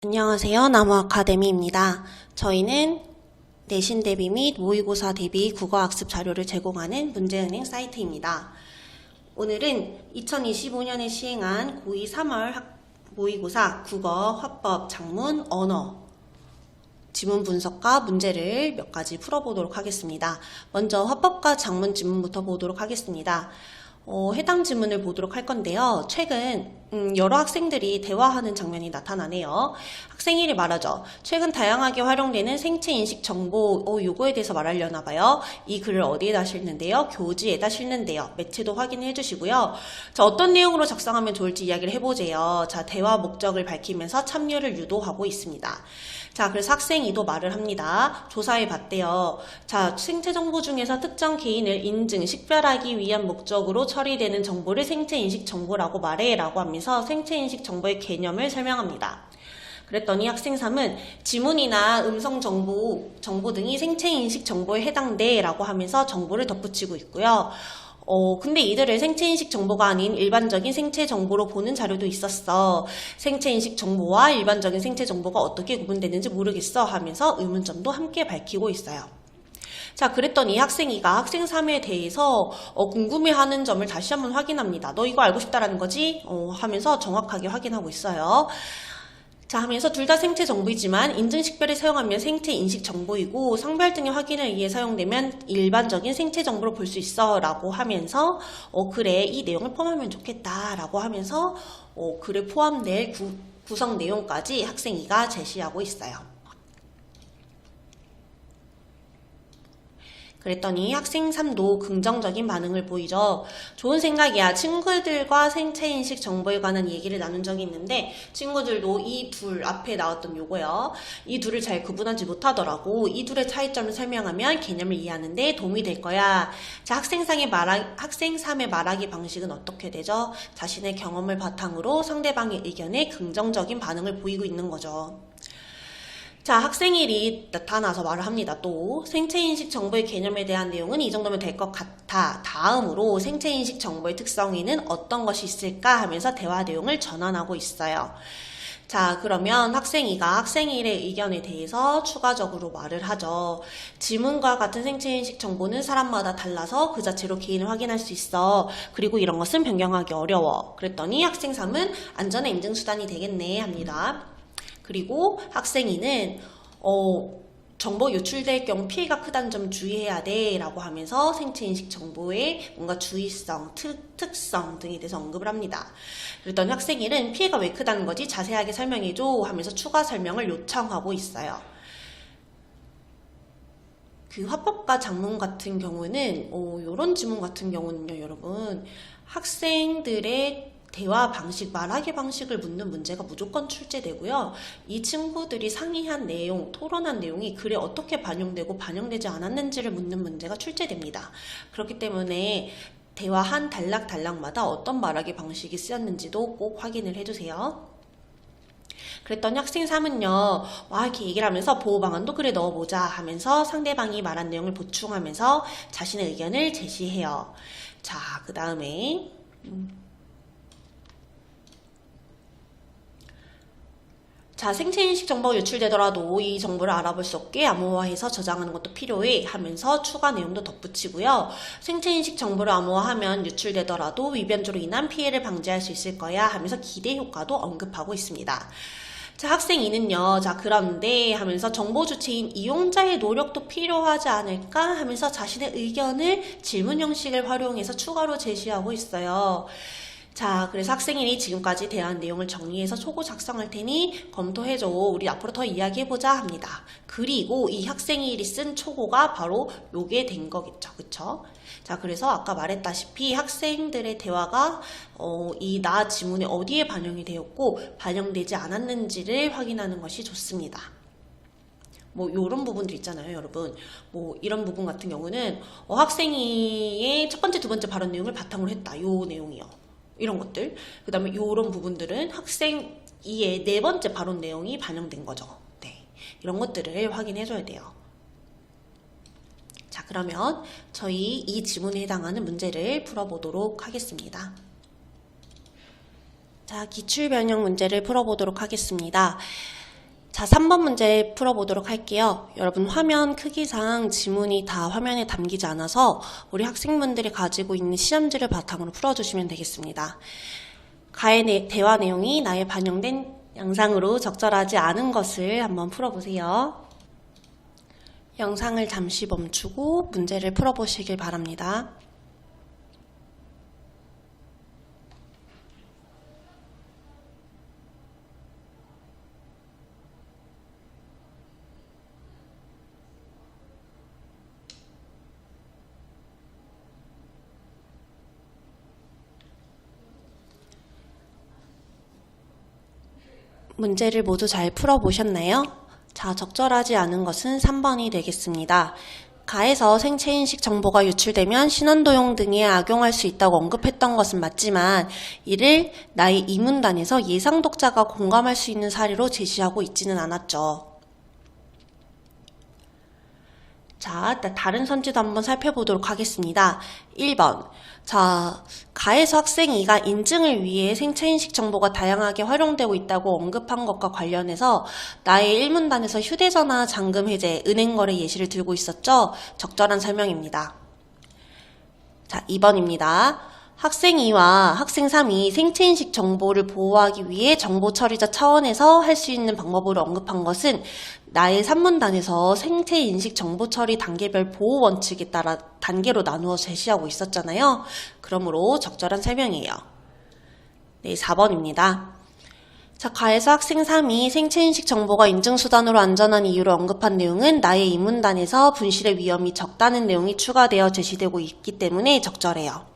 안녕하세요. 나무아카데미입니다. 저희는 내신 대비 및 모의고사 대비 국어학습 자료를 제공하는 문제은행 사이트입니다. 오늘은 2025년에 시행한 고2 3월 모의고사 국어, 화법, 작문, 언어 지문 분석과 문제를 몇 가지 풀어보도록 하겠습니다. 먼저 화법과 작문 지문부터 보도록 하겠습니다. 해당 지문을 보도록 할 건데요. 최근 여러 학생들이 대화하는 장면이 나타나네요. 학생일이 말하죠. 최근 다양하게 활용되는 생체인식 정보, 요거에 대해서 말하려나 봐요. 이 글을 어디에다 실는데요? 교지에다 실는데요. 매체도 확인해 주시고요. 자, 어떤 내용으로 작성하면 좋을지 이야기를 해보세요. 자, 대화 목적을 밝히면서 참여를 유도하고 있습니다. 자, 그래서 학생이도 말을 합니다. 조사해 봤대요. 자, 생체 정보 중에서 특정 개인을 인증, 식별하기 위한 목적으로 처리되는 정보를 생체인식 정보라고 말해 라고 하면서 생체인식 정보의 개념을 설명합니다. 그랬더니 학생 3은 지문이나 음성 정보 등이 생체인식 정보에 해당돼 라고 하면서 정보를 덧붙이고 있고요. 근데 이들을 생체인식 정보가 아닌 일반적인 생체 정보로 보는 자료도 있었어. 생체인식 정보와 일반적인 생체 정보가 어떻게 구분되는지 모르겠어 하면서 의문점도 함께 밝히고 있어요. 자, 그랬더니 학생 2가 학생 3에 대해서 궁금해하는 점을 다시 한번 확인합니다. 너 이거 알고 싶다라는 거지? 하면서 정확하게 확인하고 있어요. 자, 하면서 둘 다 생체 정보이지만 인증 식별을 사용하면 생체 인식 정보이고 성별 등의 확인을 위해 사용되면 일반적인 생체 정보로 볼 수 있어 라고 하면서 글에 이 내용을 포함하면 좋겠다 라고 하면서 글에 포함될 구성 내용까지 학생 2가 제시하고 있어요. 그랬더니 학생 3도 긍정적인 반응을 보이죠. 좋은 생각이야. 친구들과 생체인식 정보에 관한 얘기를 나눈 적이 있는데 친구들도 이 둘 앞에 나왔던 요거요. 이 둘을 잘 구분하지 못하더라고. 이 둘의 차이점을 설명하면 개념을 이해하는 데 도움이 될 거야. 자, 학생 3의 말하기 방식은 어떻게 되죠? 자신의 경험을 바탕으로 상대방의 의견에 긍정적인 반응을 보이고 있는 거죠. 자, 학생일이 나타나서 말을 합니다. 또 생체인식 정보의 개념에 대한 내용은 이 정도면 될 것 같아. 다음으로 생체인식 정보의 특성에는 어떤 것이 있을까 하면서 대화 내용을 전환하고 있어요. 자, 그러면 학생이가 학생일의 의견에 대해서 추가적으로 말을 하죠. 지문과 같은 생체인식 정보는 사람마다 달라서 그 자체로 개인을 확인할 수 있어. 그리고 이런 것은 변경하기 어려워. 그랬더니 학생 3은 안전한 인증수단이 되겠네 합니다. 그리고 학생이는 정보 유출될 경우 피해가 크다는 점 주의해야 돼 라고 하면서 생체인식 정보의 뭔가 주의성, 특성 등에 대해서 언급을 합니다. 그랬더니 학생일은 피해가 왜 크다는 거지? 자세하게 설명해줘 하면서 추가 설명을 요청하고 있어요. 그 화법과 작문 같은 경우는 이런 지문 같은 경우는요, 여러분 학생들의 대화 방식, 말하기 방식을 묻는 문제가 무조건 출제되고요. 이 친구들이 상의한 내용, 토론한 내용이 글에 어떻게 반영되고 반영되지 않았는지를 묻는 문제가 출제됩니다. 그렇기 때문에 대화 한 단락마다 어떤 말하기 방식이 쓰였는지도 꼭 확인을 해주세요. 그랬더니 학생 3은요, 이렇게 얘기를 하면서 보호방안도 글에 넣어보자 하면서 상대방이 말한 내용을 보충하면서 자신의 의견을 제시해요. 자, 그 다음에 자, 생체인식 정보가 유출되더라도 이 정보를 알아볼 수 없게 암호화해서 저장하는 것도 필요해 하면서 추가 내용도 덧붙이고요. 생체인식 정보를 암호화하면 유출되더라도 위변조로 인한 피해를 방지할 수 있을 거야 하면서 기대 효과도 언급하고 있습니다. 자, 학생 2는요. 자, 그런데 하면서 정보 주체인 이용자의 노력도 필요하지 않을까 하면서 자신의 의견을 질문 형식을 활용해서 추가로 제시하고 있어요. 자, 그래서 학생이 지금까지 대한 내용을 정리해서 초고 작성할 테니 검토해줘. 우리 앞으로 더 이야기해보자 합니다. 그리고 이 학생이 쓴 초고가 바로 요게 된 거겠죠. 그쵸? 자, 그래서 아까 말했다시피 학생들의 대화가 이 나 지문에 어디에 반영이 되었고 반영되지 않았는지를 확인하는 것이 좋습니다. 요런 부분들 있잖아요, 여러분. 이런 부분 같은 경우는 학생이의 첫 번째, 두 번째 발언 내용을 바탕으로 했다. 요 내용이요. 이런 것들. 그 다음에 이런 부분들은 학생 2의 네 번째 발언 내용이 반영된 거죠. 네, 이런 것들을 확인해줘야 돼요. 자, 그러면 저희 이 지문에 해당하는 문제를 풀어보도록 하겠습니다. 자, 기출변형 문제를 풀어보도록 하겠습니다. 자, 3번 문제 풀어보도록 할게요. 여러분 화면 크기상 지문이 다 화면에 담기지 않아서 우리 학생분들이 가지고 있는 시험지를 바탕으로 풀어주시면 되겠습니다. 가의 대화 내용이 나에 반영된 영상으로 적절하지 않은 것을 한번 풀어보세요. 영상을 잠시 멈추고 문제를 풀어보시길 바랍니다. 문제를 모두 잘 풀어보셨나요? 자, 적절하지 않은 것은 3번이 되겠습니다. 가에서 생체인식 정보가 유출되면 신원도용 등에 악용할 수 있다고 언급했던 것은 맞지만 이를 나의 이문단에서 예상 독자가 공감할 수 있는 사례로 제시하고 있지는 않았죠. 자, 다른 선지도 한번 살펴보도록 하겠습니다. 1번. 자, 가에서 학생 2가 인증을 위해 생체인식 정보가 다양하게 활용되고 있다고 언급한 것과 관련해서 나의 1문단에서 휴대전화 잔금 해제, 은행 거래 예시를 들고 있었죠? 적절한 설명입니다. 자, 2번입니다. 학생 2와 학생 3이 생체인식 정보를 보호하기 위해 정보 처리자 차원에서 할 수 있는 방법으로 언급한 것은 나의 3문단에서 생체인식 정보 처리 단계별 보호 원칙에 따라 단계로 나누어 제시하고 있었잖아요. 그러므로 적절한 설명이에요. 네, 4번입니다. 자, 가에서 학생 3이 생체인식 정보가 인증수단으로 안전한 이유를 언급한 내용은 나의 이문단에서 분실의 위험이 적다는 내용이 추가되어 제시되고 있기 때문에 적절해요.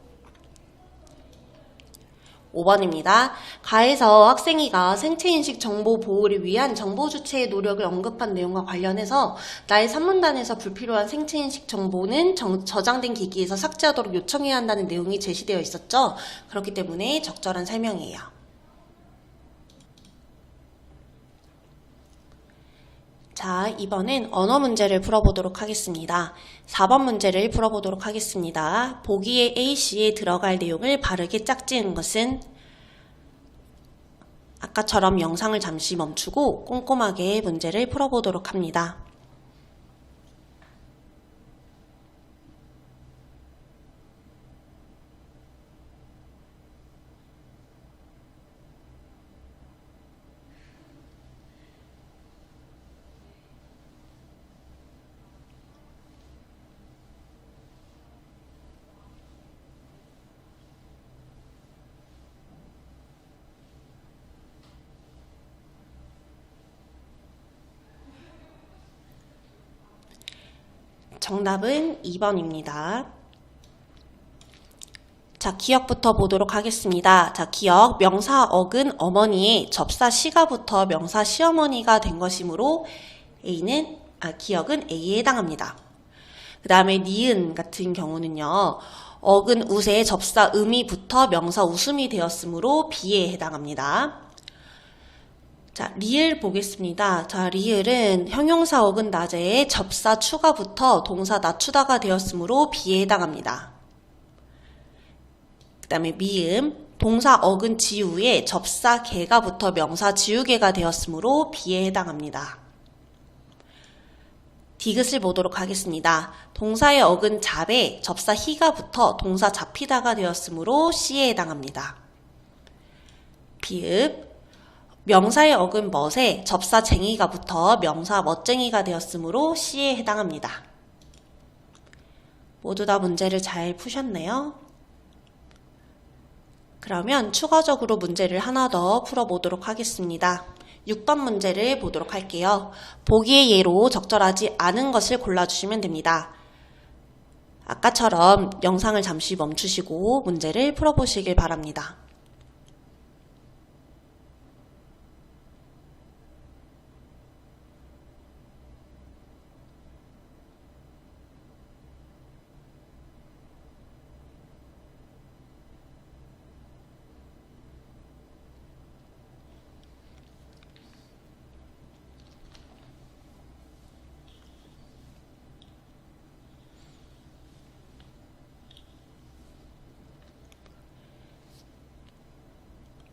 5번입니다. 가에서 학생이가 생체인식 정보 보호를 위한 정보 주체의 노력을 언급한 내용과 관련해서 나의 3문단에서 불필요한 생체인식 정보는 저장된 기기에서 삭제하도록 요청해야 한다는 내용이 제시되어 있었죠. 그렇기 때문에 적절한 설명이에요. 자, 이번엔 언어 문제를 풀어보도록 하겠습니다. 4번 문제를 풀어보도록 하겠습니다. 보기에 A씨에 들어갈 내용을 바르게 짝지은 것은 아까처럼 영상을 잠시 멈추고 꼼꼼하게 문제를 풀어보도록 합니다. 정답은 2번입니다. 자, 기억부터 보도록 하겠습니다. 자, 기억, 명사 억은 어머니의 접사 시가부터 명사 시어머니가 된 것이므로 기억은 A에 해당합니다. 그 다음에 니은 같은 경우는요. 억은 웃의 접사 음이부터 명사 웃음이 되었으므로 B에 해당합니다. 자, 리을 보겠습니다. 자, 리을은 형용사 억은 낮에 접사 추가부터 동사 낮추다가 되었으므로 B에 해당합니다. 그 다음에 미음, 동사 억은 지우에 접사 개가부터 명사 지우개가 되었으므로 B에 해당합니다. 디귿을 보도록 하겠습니다. 동사의 억은 잡에 접사 희가부터 동사 잡히다가 되었으므로 C에 해당합니다. 비읍, 명사의 억은 멋에 접사 쟁이가 붙어 명사 멋쟁이가 되었으므로 C에 해당합니다. 모두 다 문제를 잘 푸셨네요. 그러면 추가적으로 문제를 하나 더 풀어보도록 하겠습니다. 6번 문제를 보도록 할게요. 보기의 예로 적절하지 않은 것을 골라주시면 됩니다. 아까처럼 영상을 잠시 멈추시고 문제를 풀어보시길 바랍니다.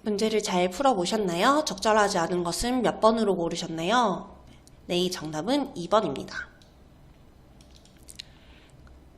문제를 잘 풀어보셨나요? 적절하지 않은 것은 몇 번으로 고르셨나요? 네, 정답은 2번입니다.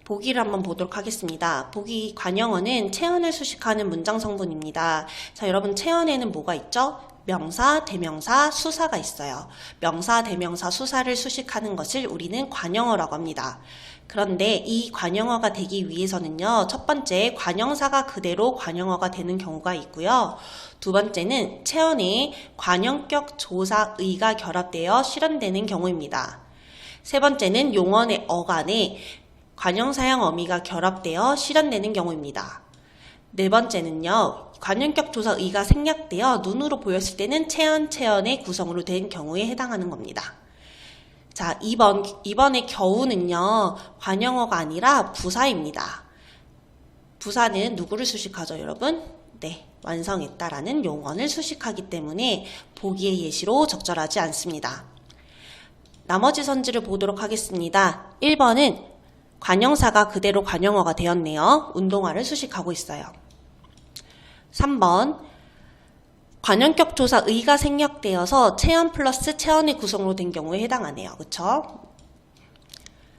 보기를 한번 보도록 하겠습니다. 보기 관형어는 체언을 수식하는 문장 성분입니다. 자, 여러분 체언에는 뭐가 있죠? 명사, 대명사, 수사가 있어요. 명사, 대명사, 수사를 수식하는 것을 우리는 관형어라고 합니다. 그런데 이 관형어가 되기 위해서는요, 첫 번째 관형사가 그대로 관형어가 되는 경우가 있고요. 두 번째는 체언에 관형격 조사 의가 결합되어 실현되는 경우입니다. 세 번째는 용언의 어간에 관형사형 어미가 결합되어 실현되는 경우입니다. 네 번째는요, 관형격 조사 의가 생략되어 눈으로 보였을 때는 체언의 구성으로 된 경우에 해당하는 겁니다. 자, 이번의 겨우는요, 관형어가 아니라 부사입니다. 부사는 누구를 수식하죠, 여러분? 네, 완성했다라는 용언을 수식하기 때문에 보기의 예시로 적절하지 않습니다. 나머지 선지를 보도록 하겠습니다. 1번은 관형사가 그대로 관형어가 되었네요. 운동화를 수식하고 있어요. 3번 관형격 조사 의가 생략되어서 체언 플러스 체언의 구성으로 된 경우에 해당하네요. 그쵸?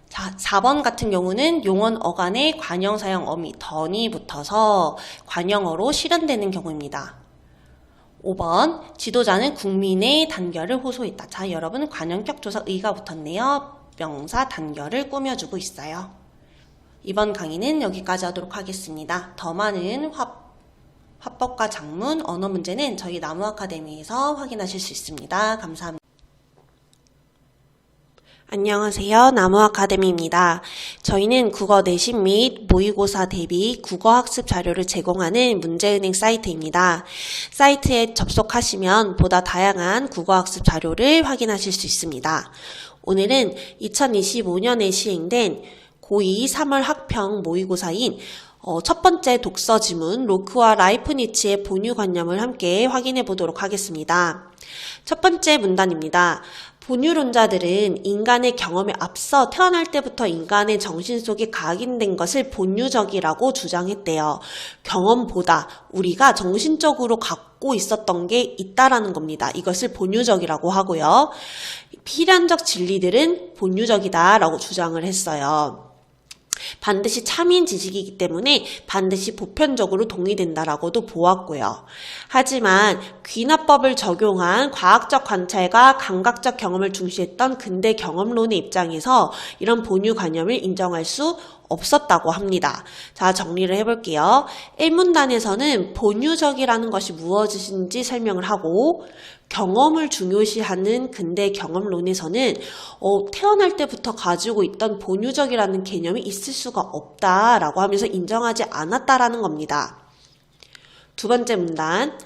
자, 4번 같은 경우는 용언 어간에 관형사형 어미 던이 붙어서 관형어로 실현되는 경우입니다. 5번 지도자는 국민의 단결을 호소했다. 자, 여러분 관형격 조사 의가 붙었네요. 명사 단결을 꾸며주고 있어요. 이번 강의는 여기까지 하도록 하겠습니다. 더 많은 화법과 작문, 언어 문제는 저희 나무 아카데미에서 확인하실 수 있습니다. 감사합니다. 안녕하세요. 나무 아카데미입니다. 저희는 국어 내신 및 모의고사 대비 국어학습 자료를 제공하는 문제은행 사이트입니다. 사이트에 접속하시면 보다 다양한 국어학습 자료를 확인하실 수 있습니다. 오늘은 2025년에 시행된 고2 3월 학평 모의고사인 첫 번째 독서 지문 로크와 라이프니츠의 본유관념을 함께 확인해 보도록 하겠습니다. 첫 번째 문단입니다. 본유론자들은 인간의 경험에 앞서 태어날 때부터 인간의 정신 속에 각인된 것을 본유적이라고 주장했대요. 경험보다 우리가 정신적으로 갖고 있었던 게 있다라는 겁니다. 이것을 본유적이라고 하고요. 필연적 진리들은 본유적이다라고 주장을 했어요. 반드시 참인 지식이기 때문에 반드시 보편적으로 동의된다라고도 보았고요. 하지만 귀납법을 적용한 과학적 관찰과 감각적 경험을 중시했던 근대 경험론의 입장에서 이런 본유관념을 인정할 수 없었다고 합니다. 자, 정리를 해볼게요. 1문단에서는 본유적이라는 것이 무엇인지 설명을 하고 경험을 중요시하는 근대 경험론에서는 태어날 때부터 가지고 있던 본유적이라는 개념이 있을 수가 없다라고 하면서 인정하지 않았다라는 겁니다. 두 번째 문단.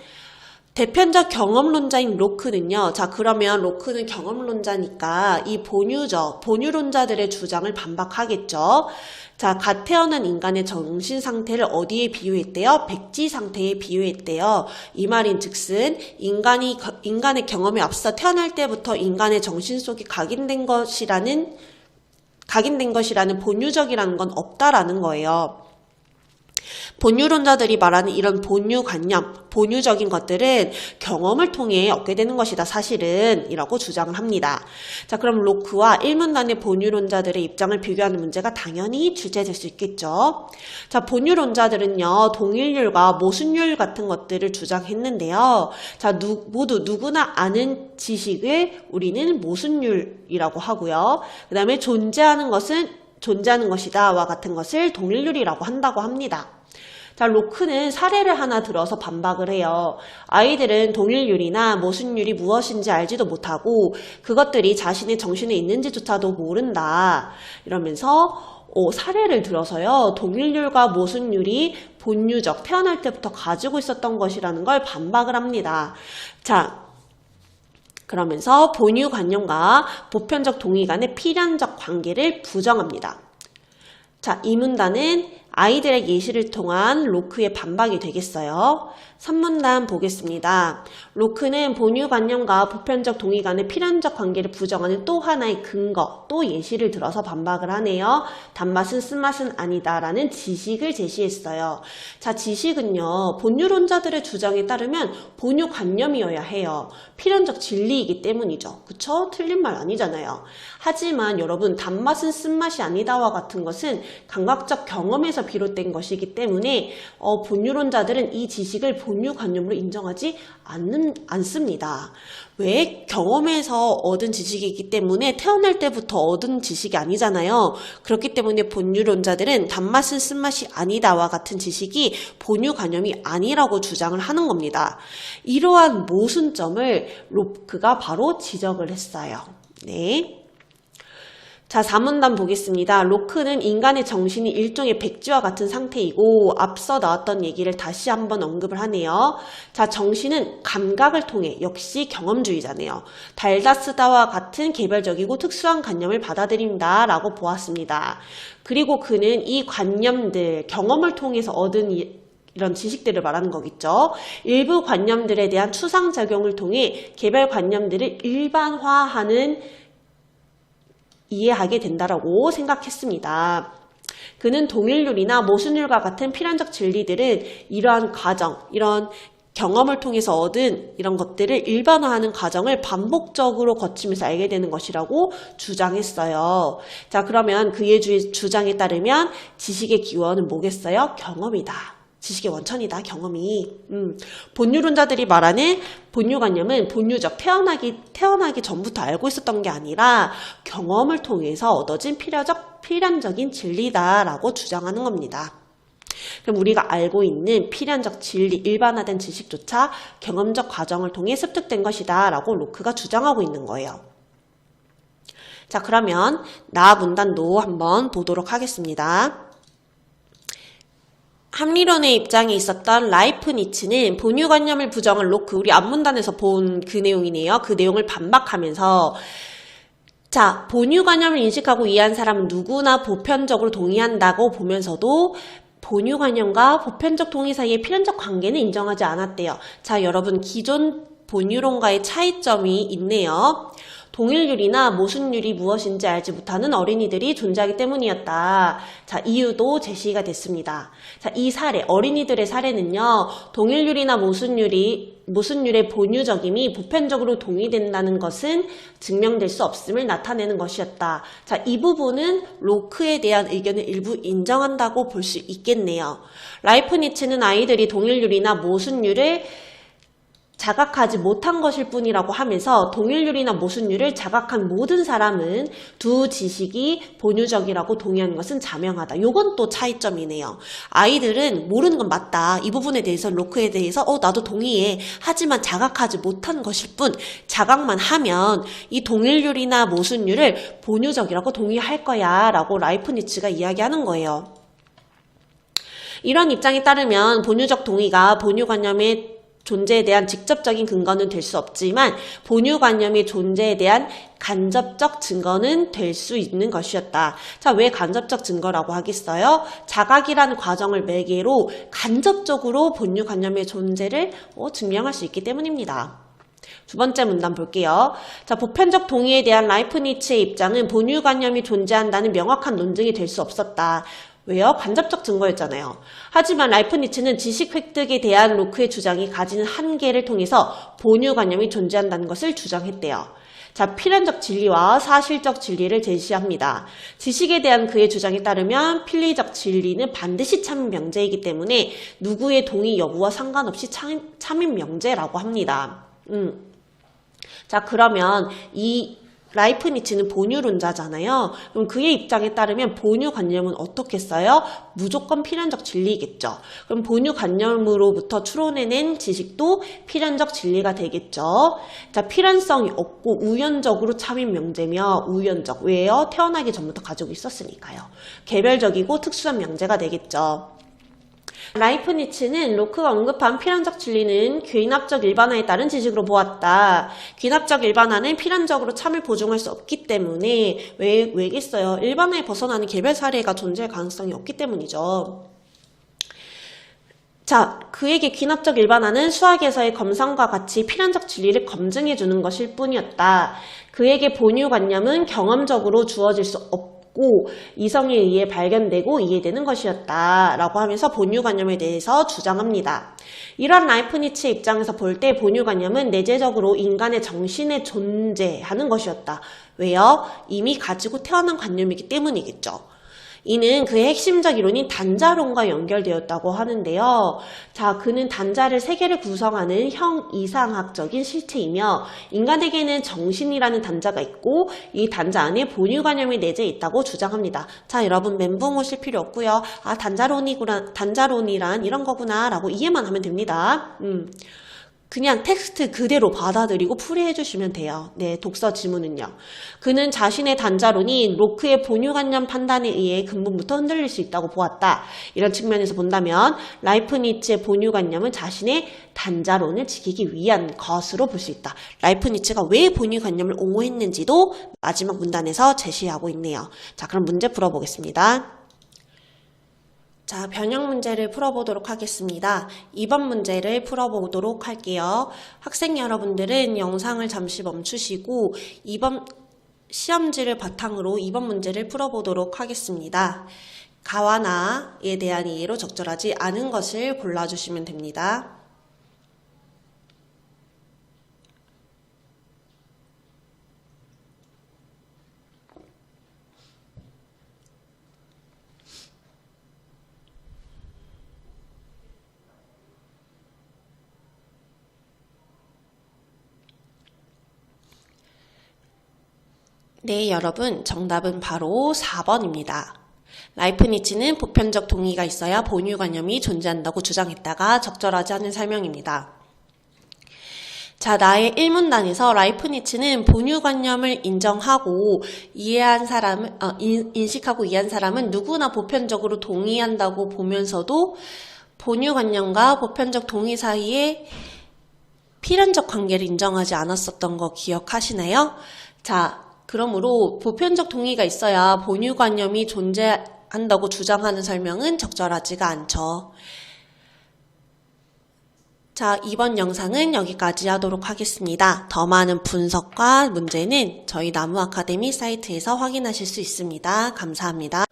대표적 경험론자인 로크는요. 자, 그러면 로크는 경험론자니까 이 본유론자들의 주장을 반박하겠죠. 자, 갓 태어난 인간의 정신 상태를 어디에 비유했대요? 백지 상태에 비유했대요. 이 말인 즉슨 인간의 경험에 앞서 태어날 때부터 인간의 정신 속에 각인된 것이라는 본유적이라는 건 없다라는 거예요. 본유론자들이 말하는 이런 본유관념, 본유적인 것들은 경험을 통해 얻게 되는 것이다, 사실은 이라고 주장을 합니다. 자, 그럼 로크와 1문단의 본유론자들의 입장을 비교하는 문제가 당연히 출제될 수 있겠죠. 자, 본유론자들은요, 동일률과 모순율 같은 것들을 주장했는데요. 자, 모두 누구나 아는 지식을 우리는 모순율이라고 하고요. 그 다음에 존재하는 것이다와 같은 것을 동일률이라고 한다고 합니다. 자, 로크는 사례를 하나 들어서 반박을 해요. 아이들은 동일률이나 모순율이 무엇인지 알지도 못하고 그것들이 자신의 정신에 있는지조차도 모른다. 이러면서 사례를 들어서요. 동일률과 모순율이 본유적, 태어날 때부터 가지고 있었던 것이라는 걸 반박을 합니다. 자, 그러면서 본유관념과 보편적 동의 간의 필연적 관계를 부정합니다. 자, 이 문단은 아이들의 예시를 통한 로크의 반박이 되겠어요. 3문단 보겠습니다. 로크는 본유관념과 보편적 동의 간의 필연적 관계를 부정하는 또 하나의 근거, 또 예시를 들어서 반박을 하네요. 단맛은 쓴맛은 아니다 라는 지식을 제시했어요. 자, 지식은요, 본유론자들의 주장에 따르면 본유관념이어야 해요. 필연적 진리이기 때문이죠. 그쵸? 틀린 말 아니잖아요. 하지만 여러분, 단맛은 쓴맛이 아니다와 같은 것은 감각적 경험에서 비롯된 것이기 때문에 본유론자들은 이 지식을 본유관념으로 인정하지 않습니다. 왜? 경험에서 얻은 지식이기 때문에 태어날 때부터 얻은 지식이 아니잖아요. 그렇기 때문에 본유론자들은 단맛은 쓴맛이 아니다와 같은 지식이 본유관념이 아니라고 주장을 하는 겁니다. 이러한 모순점을 로크가 바로 지적을 했어요. 네. 자, 4문단 보겠습니다. 로크는 인간의 정신이 일종의 백지와 같은 상태이고 앞서 나왔던 얘기를 다시 한번 언급을 하네요. 자, 정신은 감각을 통해 역시 경험주의자네요. 달다 쓰다와 같은 개별적이고 특수한 관념을 받아들인다 라고 보았습니다. 그리고 그는 이 관념들, 경험을 통해서 얻은 이런 지식들을 말하는 거겠죠. 일부 관념들에 대한 추상작용을 통해 개별 관념들을 일반화하는 이해하게 된다라고 생각했습니다. 그는 동일률이나 모순율과 같은 필연적 진리들은 이러한 과정, 이런 경험을 통해서 얻은 이런 것들을 일반화하는 과정을 반복적으로 거치면서 알게 되는 것이라고 주장했어요. 자, 그러면 그의 주장에 따르면 지식의 기원은 뭐겠어요? 경험이다. 지식의 원천이다. 경험이. 본유론자들이 말하는 본유관념은 본유적, 태어나기 전부터 알고 있었던 게 아니라 경험을 통해서 얻어진 필연적인 진리다라고 주장하는 겁니다. 그럼 우리가 알고 있는 필연적 진리, 일반화된 지식조차 경험적 과정을 통해 습득된 것이다 라고 로크가 주장하고 있는 거예요. 자, 그러면 나 문단도 한번 보도록 하겠습니다. 합리론의 입장에 있었던 라이프니츠는 본유관념을 부정한 로크, 우리 앞문단에서 본 그 내용이네요. 그 내용을 반박하면서 자, 본유관념을 인식하고 이해한 사람은 누구나 보편적으로 동의한다고 보면서도 본유관념과 보편적 동의 사이의 필연적 관계는 인정하지 않았대요. 자, 여러분, 기존 본유론과의 차이점이 있네요. 동일률이나 모순율이 무엇인지 알지 못하는 어린이들이 존재하기 때문이었다. 자, 이유도 제시가 됐습니다. 자, 이 사례, 어린이들의 사례는요, 동일률이나 모순율의 본유적임이 보편적으로 동의된다는 것은 증명될 수 없음을 나타내는 것이었다. 자, 이 부분은 로크에 대한 의견을 일부 인정한다고 볼 수 있겠네요. 라이프니츠는 아이들이 동일률이나 모순율을 자각하지 못한 것일 뿐이라고 하면서 동일률이나 모순율을 자각한 모든 사람은 두 지식이 본유적이라고 동의하는 것은 자명하다. 요건 또 차이점이네요. 아이들은 모르는 건 맞다. 이 부분에 대해서 로크에 대해서 나도 동의해. 하지만 자각하지 못한 것일 뿐 자각만 하면 이 동일률이나 모순율을 본유적이라고 동의할 거야 라고 라이프니츠가 이야기하는 거예요. 이런 입장에 따르면 본유적 동의가 본유관념의 존재에 대한 직접적인 근거는 될 수 없지만 본유관념의 존재에 대한 간접적 증거는 될 수 있는 것이었다. 자, 왜 간접적 증거라고 하겠어요? 자각이라는 과정을 매개로 간접적으로 본유관념의 존재를 증명할 수 있기 때문입니다. 두 번째 문단 볼게요. 자, 보편적 동의에 대한 라이프니츠의 입장은 본유관념이 존재한다는 명확한 논증이 될 수 없었다. 왜요? 간접적 증거였잖아요. 하지만 라이프니츠는 지식 획득에 대한 로크의 주장이 가지는 한계를 통해서 본유관념이 존재한다는 것을 주장했대요. 자, 필연적 진리와 사실적 진리를 제시합니다. 지식에 대한 그의 주장에 따르면 필리적 진리는 반드시 참인 명제이기 때문에 누구의 동의 여부와 상관없이 참인 명제라고 합니다. 자, 그러면 이 라이프니츠는 본유론자잖아요. 그럼 그의 입장에 따르면 본유관념은 어떻겠어요? 무조건 필연적 진리겠죠. 그럼 본유관념으로부터 추론해낸 지식도 필연적 진리가 되겠죠. 자, 필연성이 없고 우연적으로 참인 명제며 우연적. 왜요? 태어나기 전부터 가지고 있었으니까요. 개별적이고 특수한 명제가 되겠죠. 라이프니츠는 로크가 언급한 필연적 진리는 귀납적 일반화에 따른 지식으로 보았다. 귀납적 일반화는 필연적으로 참을 보증할 수 없기 때문에 왜겠어요? 일반화에 벗어나는 개별 사례가 존재할 가능성이 없기 때문이죠. 자, 그에게 귀납적 일반화는 수학에서의 검상과 같이 필연적 진리를 검증해주는 것일 뿐이었다. 그에게 본유관념은 경험적으로 주어질 수 없고 이성에 의해 발견되고 이해되는 것이었다. 라고 하면서 본유관념에 대해서 주장합니다. 이런 라이프니츠의 입장에서 볼 때 본유관념은 내재적으로 인간의 정신에 존재하는 것이었다. 왜요? 이미 가지고 태어난 관념이기 때문이겠죠. 이는 그의 핵심적 이론인 단자론과 연결되었다고 하는데요. 자, 그는 단자를 세 개를 구성하는 형이상학적인 실체이며 인간에게는 정신이라는 단자가 있고 이 단자 안에 본유관념이 내재 있다고 주장합니다. 자, 여러분 멘붕 오실 필요 없고요. 아, 단자론이란 이런 거구나 라고 이해만 하면 됩니다. 그냥 텍스트 그대로 받아들이고 풀이해 주시면 돼요. 네, 독서 지문은요. 그는 자신의 단자론이 로크의 본유관념 판단에 의해 근본부터 흔들릴 수 있다고 보았다. 이런 측면에서 본다면 라이프니츠의 본유관념은 자신의 단자론을 지키기 위한 것으로 볼 수 있다. 라이프니츠가 왜 본유관념을 옹호했는지도 마지막 문단에서 제시하고 있네요. 자, 그럼 문제 풀어보겠습니다. 자, 변형 문제를 풀어보도록 하겠습니다. 2번 문제를 풀어보도록 할게요. 학생 여러분들은 영상을 잠시 멈추시고 2번 시험지를 바탕으로 2번 문제를 풀어보도록 하겠습니다. 가와 나에 대한 이해로 적절하지 않은 것을 골라주시면 됩니다. 네, 여러분 정답은 바로 4번입니다. 라이프니츠는 보편적 동의가 있어야 본유관념이 존재한다고 주장했다가 적절하지 않은 설명입니다. 자, 나의 1문단에서 라이프니츠는 본유관념을 인정하고 인식하고 이해한 사람은 누구나 보편적으로 동의한다고 보면서도 본유관념과 보편적 동의 사이에 필연적 관계를 인정하지 않았었던 거 기억하시나요? 자, 그러므로 보편적 동의가 있어야 본유관념이 존재한다고 주장하는 설명은 적절하지가 않죠. 자, 이번 영상은 여기까지 하도록 하겠습니다. 더 많은 분석과 문제는 저희 나무아카데미 사이트에서 확인하실 수 있습니다. 감사합니다.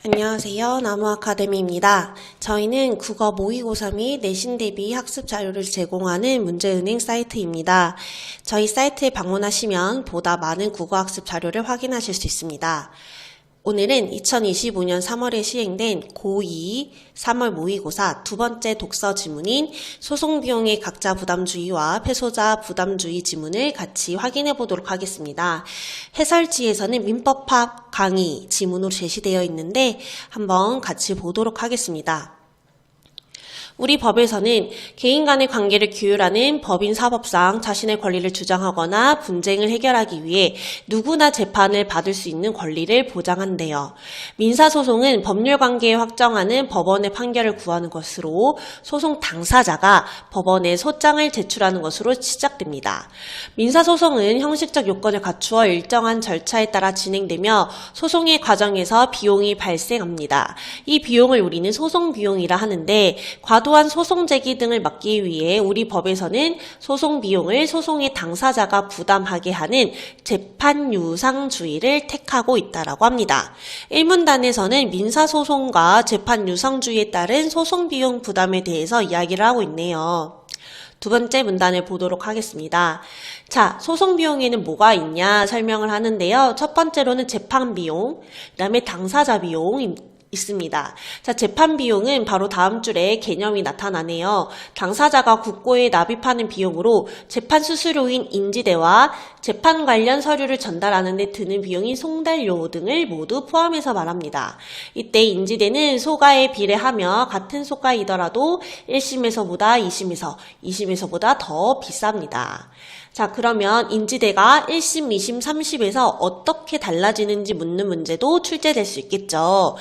안녕하세요. 나무아카데미입니다. 저희는 국어 모의고사 및 내신 대비 학습 자료를 제공하는 문제은행 사이트입니다. 저희 사이트에 방문하시면 보다 많은 국어학습 자료를 확인하실 수 있습니다. 오늘은 2025년 3월에 시행된 고2 3월 모의고사 두 번째 독서 지문인 소송비용의 각자 부담주의와 패소자 부담주의 지문을 같이 확인해 보도록 하겠습니다. 해설지에서는 민법학 강의 지문으로 제시되어 있는데 한번 같이 보도록 하겠습니다. 우리 법에서는 개인 간의 관계를 규율하는 법인 사법상 자신의 권리를 주장하거나 분쟁을 해결하기 위해 누구나 재판을 받을 수 있는 권리를 보장한대요. 민사소송은 법률관계에 확정하는 법원의 판결을 구하는 것으로 소송 당사자가 법원에 소장을 제출하는 것으로 시작됩니다. 민사소송은 형식적 요건을 갖추어 일정한 절차에 따라 진행되며 소송의 과정에서 비용이 발생합니다. 이 비용을 우리는 소송비용이라 하는데 과도한 소송 제기 등을 막기 위해 우리 법에서는 소송 비용을 소송의 당사자가 부담하게 하는 재판 유상주의를 택하고 있다라고 합니다. 1문단에서는 민사소송과 재판 유상주의에 따른 소송 비용 부담에 대해서 이야기를 하고 있네요. 두 번째 문단을 보도록 하겠습니다. 자, 소송 비용에는 뭐가 있냐 설명을 하는데요. 첫 번째로는 재판 비용, 그 다음에 당사자 비용 있습니다. 자, 재판 비용은 바로 다음 줄에 개념이 나타나네요. 당사자가 국고에 납입하는 비용으로 재판 수수료인 인지대와 재판 관련 서류를 전달하는 데 드는 비용인 송달료 등을 모두 포함해서 말합니다. 이때 인지대는 소가에 비례하며 같은 소가이더라도 1심에서보다 2심에서보다 더 비쌉니다. 자, 그러면 인지대가 1심, 2심, 3심에서 어떻게 달라지는지 묻는 문제도 출제될 수 있겠죠.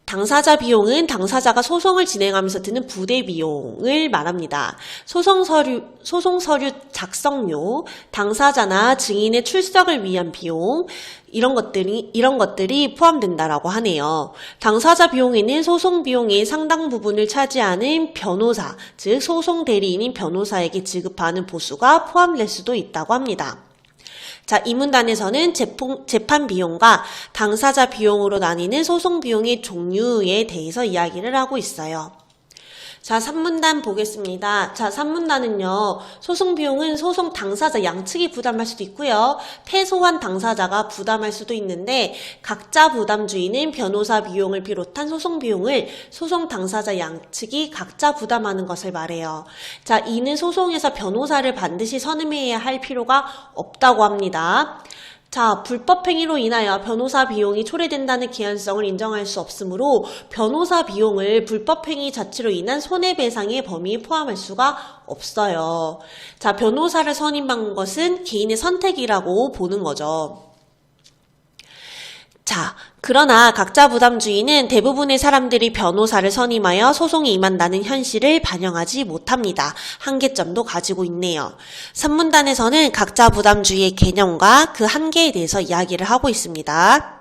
당사자 비용은 당사자가 소송을 진행하면서 드는 부대 비용을 말합니다. 소송 서류 작성료, 당사자나 증인의 출석을 위한 비용, 이런 것들이 포함된다라고 하네요. 당사자 비용에는 소송 비용의 상당 부분을 차지하는 변호사, 즉 소송 대리인인 변호사에게 지급하는 보수가 포함될 수도 있다고 합니다. 자, 이 문단에서는 재판 비용과 당사자 비용으로 나뉘는 소송 비용의 종류에 대해서 이야기를 하고 있어요. 자, 3문단 보겠습니다. 자, 3문단은요, 소송 비용은 소송 당사자 양측이 부담할 수도 있고요, 패소한 당사자가 부담할 수도 있는데, 각자 부담주의는 변호사 비용을 비롯한 소송 비용을 소송 당사자 양측이 각자 부담하는 것을 말해요. 자, 이는 소송에서 변호사를 반드시 선임해야 할 필요가 없다고 합니다. 자, 불법행위로 인하여 변호사 비용이 초래된다는 개연성을 인정할 수 없으므로 변호사 비용을 불법행위 자체로 인한 손해배상의 범위에 포함할 수가 없어요. 자, 변호사를 선임한 것은 개인의 선택이라고 보는 거죠. 자, 그러나 각자 부담주의는 대부분의 사람들이 변호사를 선임하여 소송에 임한다는 현실을 반영하지 못합니다. 한계점도 가지고 있네요. 3문단에서는 각자 부담주의의 개념과 그 한계에 대해서 이야기를 하고 있습니다.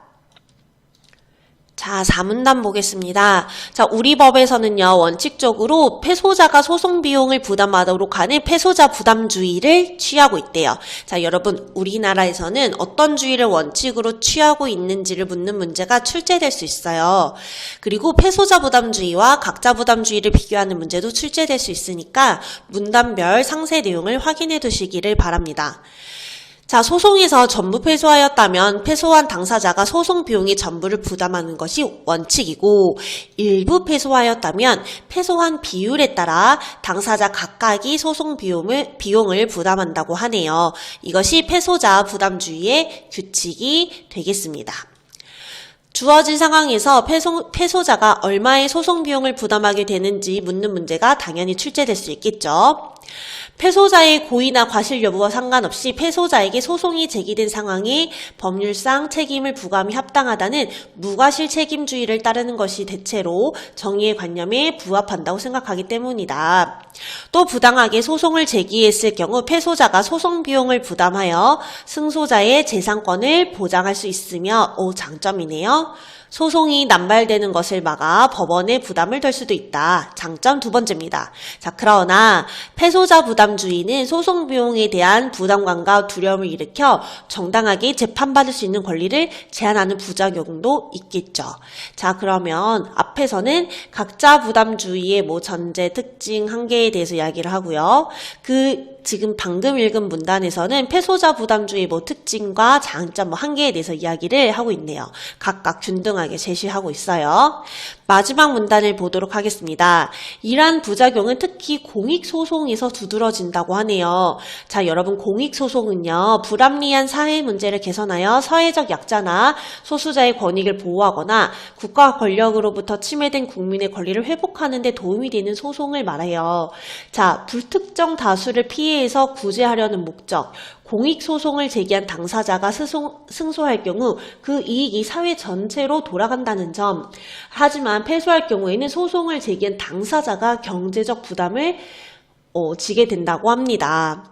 자, 4문단 보겠습니다. 자, 우리 법에서는요, 원칙적으로 패소자가 소송 비용을 부담하도록 하는 패소자 부담주의를 취하고 있대요. 자, 여러분, 우리나라에서는 어떤 주의를 원칙으로 취하고 있는지를 묻는 문제가 출제될 수 있어요. 그리고 패소자 부담주의와 각자 부담주의를 비교하는 문제도 출제될 수 있으니까 문단별 상세 내용을 확인해 두시기를 바랍니다. 자, 소송에서 전부 패소하였다면 패소한 당사자가 소송 비용의 전부를 부담하는 것이 원칙이고, 일부 패소하였다면 패소한 비율에 따라 당사자 각각이 소송 비용을 부담한다고 하네요. 이것이 패소자 부담주의의 규칙이 되겠습니다. 주어진 상황에서 패소자가 얼마의 소송 비용을 부담하게 되는지 묻는 문제가 당연히 출제될 수 있겠죠. 패소자의 고의나 과실 여부와 상관없이 패소자에게 소송이 제기된 상황에 법률상 책임을 부과함이 합당하다는 무과실 책임주의를 따르는 것이 대체로 정의의 관념에 부합한다고 생각하기 때문이다. 또 부당하게 소송을 제기했을 경우 패소자가 소송 비용을 부담하여 승소자의 재산권을 보장할 수 있으며 장점이네요. 소송이 남발되는 것을 막아 법원에 부담을 덜 수도 있다. 장점 2번째입니다. 자, 그러나 패소자 부담주의는 소송 비용에 대한 부담감과 두려움을 일으켜 정당하게 재판받을 수 있는 권리를 제한하는 부작용도 있겠죠. 자, 그러면 앞에서는 각자 부담주의의 전제, 특징, 한계에 대해서 이야기를 하고요. 지금 방금 읽은 문단에서는 패소자 부담주의 특징과 장점, 한계에 대해서 이야기를 하고 있네요. 각각 균등하게 제시하고 있어요. 마지막 문단을 보도록 하겠습니다. 이러한 부작용은 특히 공익소송에서 두드러진다고 하네요. 자, 여러분, 공익소송은요, 불합리한 사회 문제를 개선하여 사회적 약자나 소수자의 권익을 보호하거나 국가 권력으로부터 침해된 국민의 권리를 회복하는 데 도움이 되는 소송을 말해요. 자, 불특정 다수를 피해에서 구제하려는 목적, 공익소송을 제기한 당사자가 승소할 경우 그 이익이 사회 전체로 돌아간다는 점. 하지만 패소할 경우에는 소송을 제기한 당사자가 경제적 부담을 지게 된다고 합니다.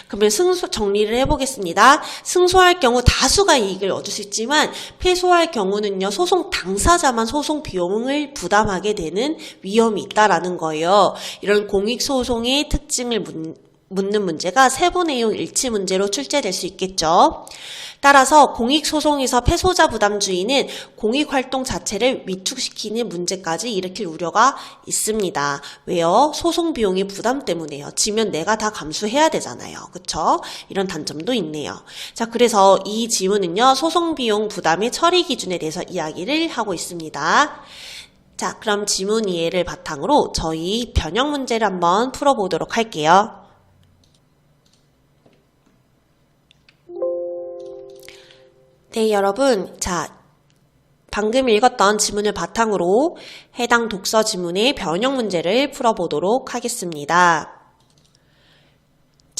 그러면 정리를 해보겠습니다. 승소할 경우 다수가 이익을 얻을 수 있지만 패소할 경우는요, 소송 당사자만 소송 비용을 부담하게 되는 위험이 있다라는 거예요. 이런 공익소송의 특징을 묻는 문제가 세부 내용 일치 문제로 출제될 수 있겠죠. 따라서 공익소송에서 패소자 부담주의는 공익활동 자체를 위축시키는 문제까지 일으킬 우려가 있습니다. 왜요? 소송 비용의 부담 때문에요. 지면 내가 다 감수해야 되잖아요. 그쵸? 이런 단점도 있네요. 자, 그래서 이 지문은요, 소송 비용 부담의 처리 기준에 대해서 이야기를 하고 있습니다. 자, 그럼 지문 이해를 바탕으로 저희 변형 문제를 한번 풀어보도록 할게요. 네, 여러분. 자, 방금 읽었던 지문을 바탕으로 해당 독서 지문의 변형 문제를 풀어보도록 하겠습니다.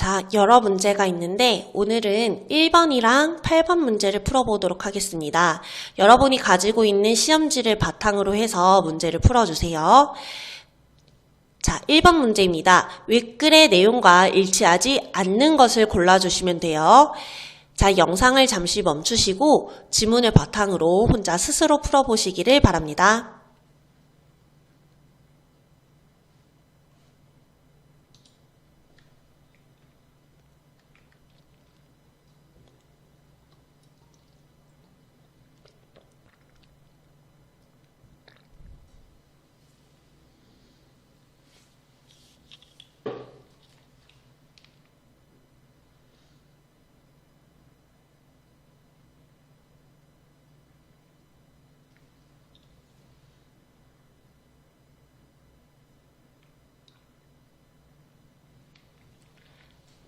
자, 여러 문제가 있는데 오늘은 1번이랑 8번 문제를 풀어보도록 하겠습니다. 여러분이 가지고 있는 시험지를 바탕으로 해서 문제를 풀어주세요. 자, 1번 문제입니다. 윗글의 내용과 일치하지 않는 것을 골라주시면 돼요. 자, 영상을 잠시 멈추시고 지문을 바탕으로 혼자 스스로 풀어보시기를 바랍니다.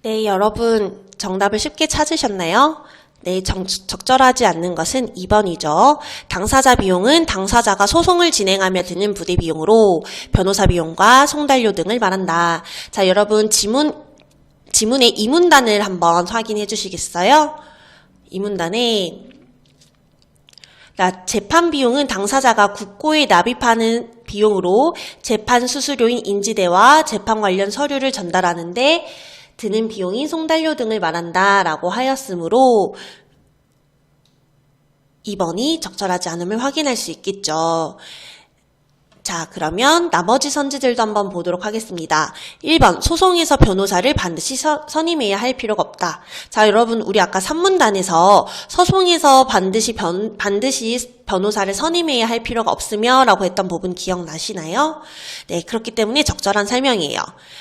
네, 여러분 정답을 쉽게 찾으셨나요? 네, 적절하지 않는 것은 2번이죠. 당사자 비용은 당사자가 소송을 진행하며 드는 부대 비용으로 변호사 비용과 송달료 등을 말한다. 자, 여러분 지문의 이문단을 한번 확인해 주시겠어요? 이문단에 재판 비용은 당사자가 국고에 납입하는 비용으로 재판 수수료인 인지대와 재판 관련 서류를 전달하는데 드는 비용인 송달료 등을 말한다 라고 하였으므로 2번이 적절하지 않음을 확인할 수 있겠죠. 자, 그러면 나머지 선지들도 한번 보도록 하겠습니다. 1번, 소송에서 변호사를 반드시 선임해야 할 필요가 없다. 자, 여러분, 우리 아까 3문단에서 소송에서 반드시 변호사를 선임해야 할 필요가 없으며 라고 했던 부분 기억나시나요? 네, 그렇기 때문에 적절한 설명이에요.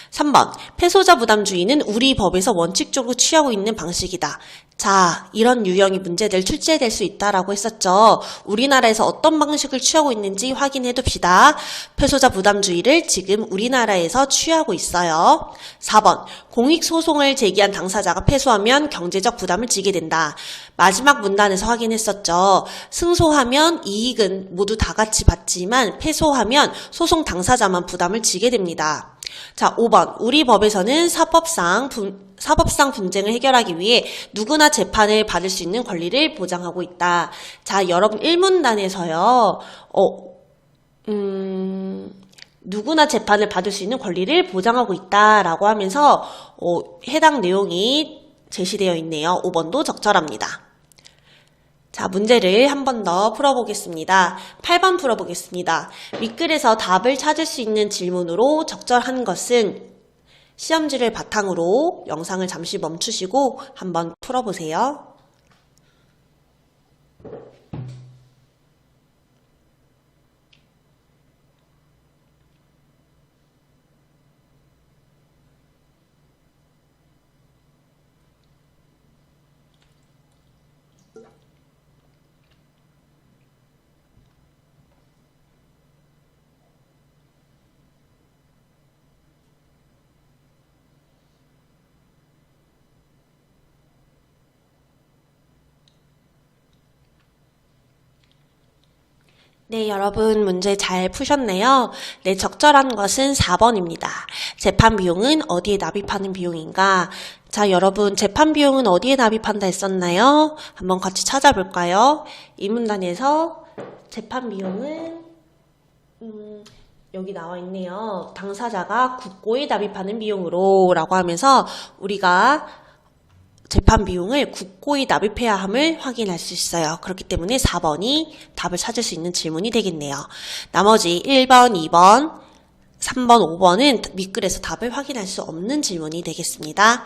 3번, 패소자 부담주의는 우리 법에서 원칙적으로 취하고 있는 방식이다. 자, 이런 유형의 문제들 출제될 수 있다라고 했었죠. 우리나라에서 어떤 방식을 취하고 있는지 확인해 둡시다. 패소자 부담주의를 지금 우리나라에서 취하고 있어요. 4번, 공익소송을 제기한 당사자가 패소하면 경제적 부담을 지게 된다. 마지막 문단에서 확인했었죠. 승소하면 이익은 모두 다 같이 받지만 패소하면 소송 당사자만 부담을 지게 됩니다. 자, 5번, 우리 법에서는 사법상 분쟁을 해결하기 위해 누구나 재판을 받을 수 있는 권리를 보장하고 있다. 자, 여러분 1문단에서요. 누구나 재판을 받을 수 있는 권리를 보장하고 있다라고 하면서 해당 내용이 제시되어 있네요. 5번도 적절합니다. 자, 문제를 한 번 더 풀어보겠습니다. 8번 풀어보겠습니다. 윗글에서 답을 찾을 수 있는 질문으로 적절한 것은 시험지를 바탕으로 영상을 잠시 멈추시고 한번 풀어보세요. 네, 여러분 문제 잘 푸셨네요. 네, 적절한 것은 4번입니다. 재판 비용은 어디에 납입하는 비용인가? 자, 여러분 재판 비용은 어디에 납입한다 했었나요? 한번 같이 찾아볼까요? 이 문단에서 재판 비용은 여기 나와 있네요. 당사자가 국고에 납입하는 비용으로 라고 하면서 우리가 재판 비용을 국고에 납입해야 함을 확인할 수 있어요. 그렇기 때문에 4번이 답을 찾을 수 있는 질문이 되겠네요. 나머지 1번, 2번, 3번, 5번은 밑글에서 답을 확인할 수 없는 질문이 되겠습니다.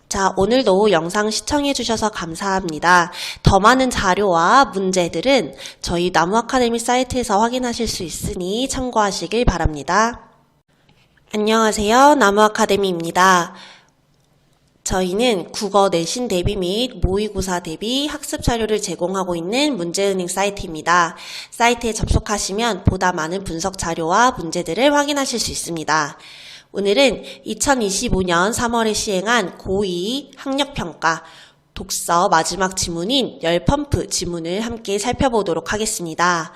자, 오늘도 영상 시청해 주셔서 감사합니다. 더 많은 자료와 문제들은 저희 나무아카데미 사이트에서 확인하실 수 있으니 참고하시길 바랍니다. 안녕하세요. 나무아카데미입니다. 저희는 국어 내신 대비 및 모의고사 대비 학습 자료를 제공하고 있는 문제은행 사이트입니다. 사이트에 접속하시면 보다 많은 분석 자료와 문제들을 확인하실 수 있습니다. 오늘은 2025년 3월에 시행한 고2 학력평가 독서 마지막 지문인 열펌프 지문을 함께 살펴보도록 하겠습니다.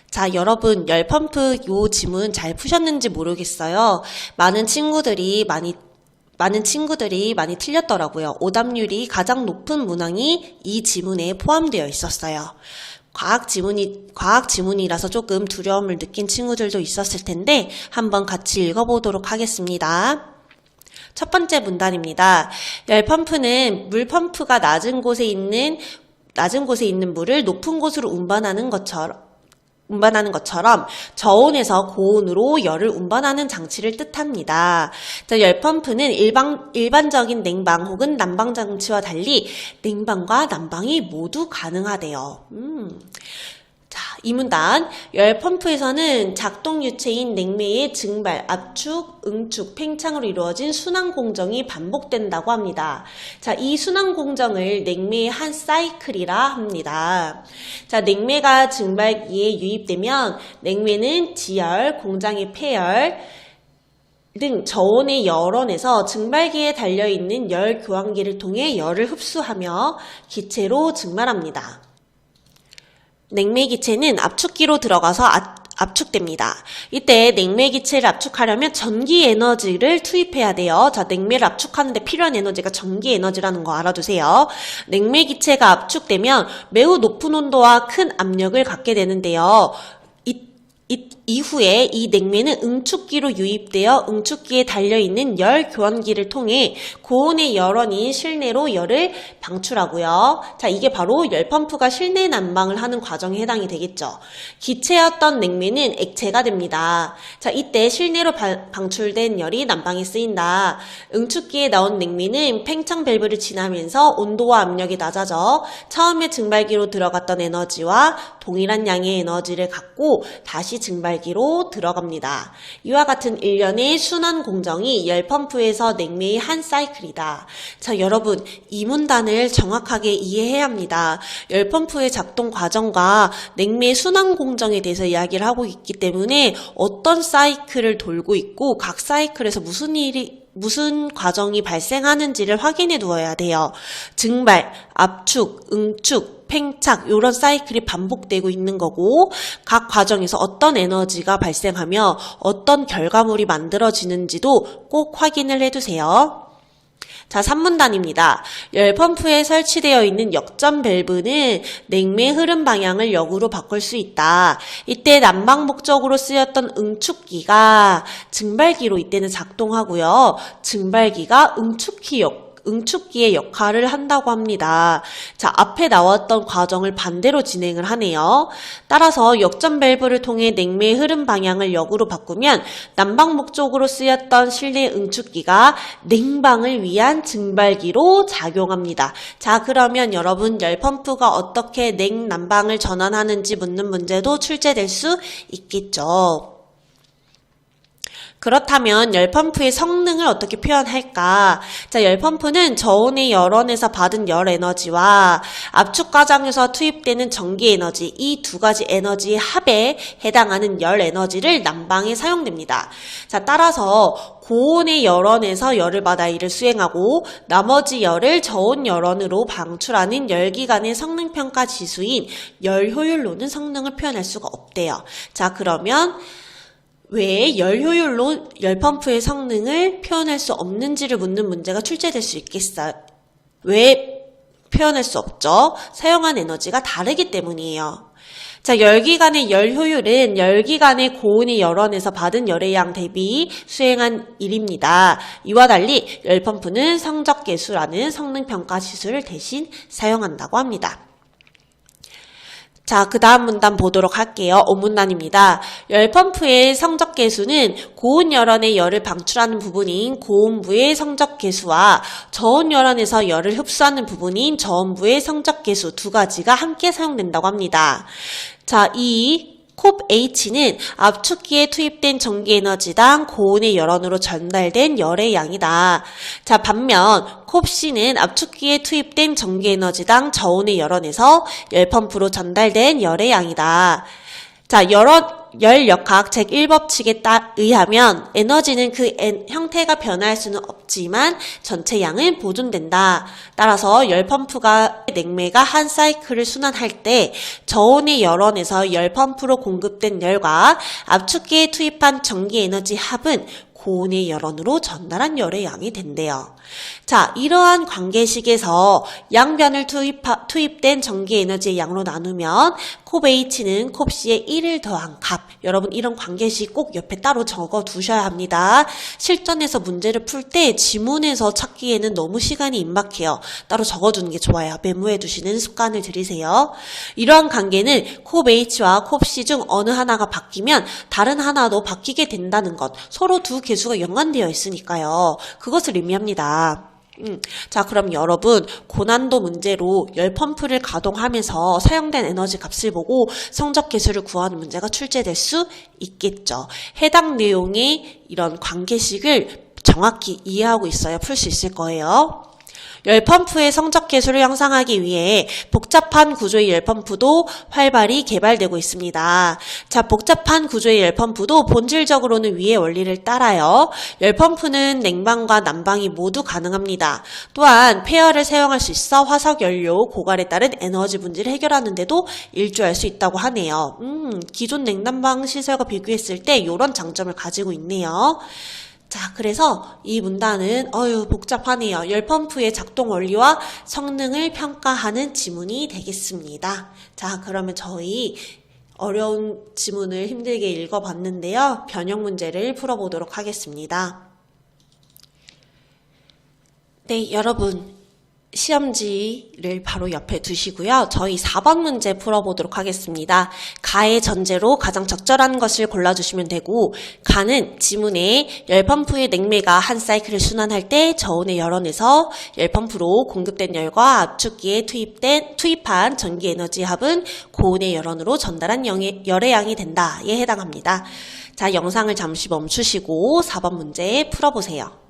자, 여러분 열펌프 요 지문 잘 푸셨는지 모르겠어요. 많은 친구들이 많이 많은 친구들이 많이 틀렸더라고요. 오답률이 가장 높은 문항이 이 지문에 포함되어 있었어요. 과학 지문이라서 조금 두려움을 느낀 친구들도 있었을 텐데 한번 같이 읽어보도록 하겠습니다. 첫 번째 문단입니다. 열 펌프는 물 펌프가 낮은 곳에 있는 물을 높은 곳으로 운반하는 것처럼 저온에서 고온으로 열을 운반하는 장치를 뜻합니다. 자, 열 펌프는 일반적인 냉방 혹은 난방 장치와 달리 냉방과 난방이 모두 가능하대요. 자, 이 문단. 열 펌프에서는 작동 유체인 냉매의 증발, 압축, 응축, 팽창으로 이루어진 순환 공정이 반복된다고 합니다. 자, 이 순환 공정을 냉매의 한 사이클이라 합니다. 자, 냉매가 증발기에 유입되면 냉매는 지열, 공장의 폐열 등 저온의 열원에서 증발기에 달려있는 열 교환기를 통해 열을 흡수하며 기체로 증발합니다. 냉매 기체는 압축기로 들어가서 압축됩니다. 이때 냉매 기체를 압축하려면 전기 에너지를 투입해야 돼요. 자, 냉매를 압축하는데 필요한 에너지가 전기 에너지라는 거 알아두세요. 냉매 기체가 압축되면 매우 높은 온도와 큰 압력을 갖게 되는데요. 이후에 이 냉매는 응축기로 유입되어 응축기에 달려있는 열 교환기를 통해 고온의 열원인 실내로 열을 방출하고요. 자, 이게 바로 열 펌프가 실내 난방을 하는 과정에 해당이 되겠죠. 기체였던 냉매는 액체가 됩니다. 자, 이때 실내로 방출된 열이 난방에 쓰인다. 응축기에 나온 냉매는 팽창 밸브를 지나면서 온도와 압력이 낮아져 처음에 증발기로 들어갔던 에너지와 동일한 양의 에너지를 갖고 다시 증발기로 들어갑니다. 이와 같은 일련의 순환 공정이 열 펌프에서 냉매의 한 사이클이다. 자, 여러분, 이 문단을 정확하게 이해해야 합니다. 열 펌프의 작동 과정과 냉매 순환 공정에 대해서 이야기를 하고 있기 때문에 어떤 사이클을 돌고 있고 각 사이클에서 무슨 과정이 발생하는지를 확인해 두어야 돼요. 증발, 압축, 응축, 팽창 이런 사이클이 반복되고 있는 거고 각 과정에서 어떤 에너지가 발생하며 어떤 결과물이 만들어지는지도 꼭 확인을 해두세요. 자, 3문단입니다. 열 펌프에 설치되어 있는 역전 밸브는 냉매 흐름 방향을 역으로 바꿀 수 있다. 이때 난방 목적으로 쓰였던 응축기가 증발기로 이때는 작동하고요. 증발기가 응축기의 역할을 한다고 합니다. 자, 앞에 나왔던 과정을 반대로 진행을 하네요. 따라서 역전 밸브를 통해 냉매의 흐름 방향을 역으로 바꾸면 난방 목적으로 쓰였던 실내 응축기가 냉방을 위한 증발기로 작용합니다. 자, 그러면 여러분 열 펌프가 어떻게 냉난방을 전환하는지 묻는 문제도 출제될 수 있겠죠. 그렇다면 열 펌프의 성능을 어떻게 표현할까? 자, 열 펌프는 저온의 열원에서 받은 열 에너지와 압축 과정에서 투입되는 전기 에너지, 이 두 가지 에너지의 합에 해당하는 열 에너지를 난방에 사용됩니다. 자, 따라서 고온의 열원에서 열을 받아 일을 수행하고 나머지 열을 저온 열원으로 방출하는 열기관의 성능평가 지수인 열 효율로는 성능을 표현할 수가 없대요. 자, 그러면 왜 열 효율로 열 펌프의 성능을 표현할 수 없는지를 묻는 문제가 출제될 수 있겠어요? 왜 표현할 수 없죠? 사용한 에너지가 다르기 때문이에요. 자, 열기관의 열 효율은 열기관의 고온의 열원에서 받은 열의 양 대비 수행한 일입니다. 이와 달리 열 펌프는 성적계수라는 성능평가 지수를 대신 사용한다고 합니다. 자, 그 다음 문단 보도록 할게요. 5문단입니다. 열 펌프의 성적계수는 고온 열원의 열을 방출하는 부분인 고온부의 성적계수와 저온 열원에서 열을 흡수하는 부분인 저온부의 성적계수 두 가지가 함께 사용된다고 합니다. 자, 이 콥 H는 압축기에 투입된 전기 에너지당 고온의 열원으로 전달된 열의 양이다. 자, 반면 콥 C는 압축기에 투입된 전기 에너지당 저온의 열원에서 열 펌프로 전달된 열의 양이다. 자, 열 역학 제1법칙에 의하면 에너지는 그 형태가 변화할 수는 없지만 전체 양은 보존된다. 따라서 열 펌프가 냉매가 한 사이클을 순환할 때 저온의 열원에서 열 펌프로 공급된 열과 압축기에 투입한 전기 에너지 합은 고온의 열원으로 전달한 열의 양이 된대요. 자, 이러한 관계식에서 양변을 투입된 전기 에너지의 양으로 나누면 콥 H는 콥 C의 1을 더한 값. 여러분 이런 관계식 꼭 옆에 따로 적어 두셔야 합니다. 실전에서 문제를 풀 때 지문에서 찾기에는 너무 시간이 임박해요. 따로 적어두는 게 좋아요. 메모해 두시는 습관을 들이세요. 이러한 관계는 콥 H와 콥 C 중 어느 하나가 바뀌면 다른 하나도 바뀌게 된다는 것. 서로 두 개수가 연관되어 있으니까요. 그것을 의미합니다. 자, 그럼 여러분 고난도 문제로 열펌프를 가동하면서 사용된 에너지 값을 보고 성적 계수를 구하는 문제가 출제될 수 있겠죠. 해당 내용의 이런 관계식을 정확히 이해하고 있어야 풀 수 있을 거예요. 열펌프의 성적 계수를 형성하기 위해 복잡한 구조의 열펌프도 활발히 개발되고 있습니다. 자, 복잡한 구조의 열펌프도 본질적으로는 위의 원리를 따라요. 열펌프는 냉방과 난방이 모두 가능합니다. 또한 폐열을 사용할 수 있어 화석연료 고갈에 따른 에너지 문제를 해결하는 데도 일조할 수 있다고 하네요. 기존 냉난방 시설과 비교했을 때 이런 장점을 가지고 있네요. 자, 그래서 이 문단은 복잡하네요. 열펌프의 작동 원리와 성능을 평가하는 지문이 되겠습니다. 자, 그러면 저희 어려운 지문을 힘들게 읽어봤는데요. 변형 문제를 풀어보도록 하겠습니다. 네, 여러분. 시험지를 바로 옆에 두시고요. 저희 4번 문제 풀어보도록 하겠습니다. 가의 전제로 가장 적절한 것을 골라주시면 되고, 가는 지문에 열펌프의 냉매가 한 사이클을 순환할 때 저온의 열원에서 열펌프로 공급된 열과 압축기에 투입한 전기 에너지 합은 고온의 열원으로 전달한 열의 양이 된다에 해당합니다. 자, 영상을 잠시 멈추시고 4번 문제 풀어보세요.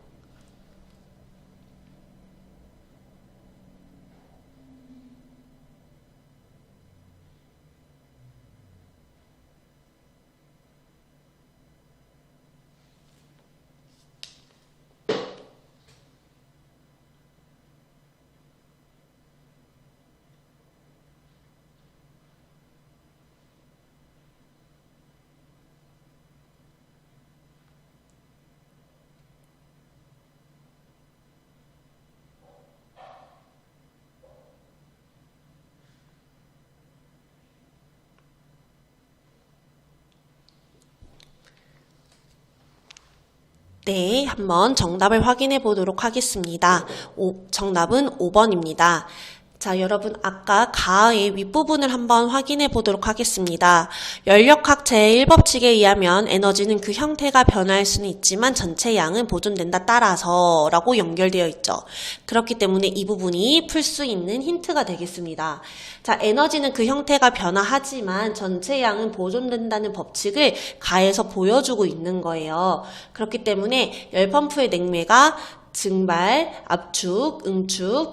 네, 한번 정답을 확인해 보도록 하겠습니다. 정답은 5번입니다. 자, 여러분 아까 가의 윗부분을 한번 확인해 보도록 하겠습니다. 연력학 제1법칙에 의하면 에너지는 그 형태가 변화할 수는 있지만 전체 양은 보존된다 따라서 라고 연결되어 있죠. 그렇기 때문에 이 부분이 풀 수 있는 힌트가 되겠습니다. 자, 에너지는 그 형태가 변화하지만 전체 양은 보존된다는 법칙을 가에서 보여주고 있는 거예요. 그렇기 때문에 열펌프의 냉매가 증발, 압축, 응축,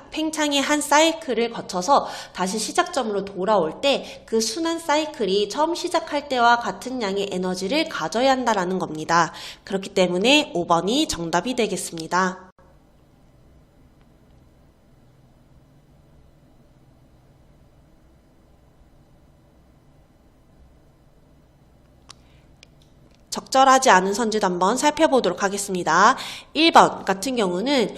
팽창의 한 사이클을 거쳐서 다시 시작점으로 돌아올 때 그 순환 사이클이 처음 시작할 때와 같은 양의 에너지를 가져야 한다는 겁니다. 그렇기 때문에 5번이 정답이 되겠습니다. 적절하지 않은 선지도 한번 살펴보도록 하겠습니다. 1번 같은 경우는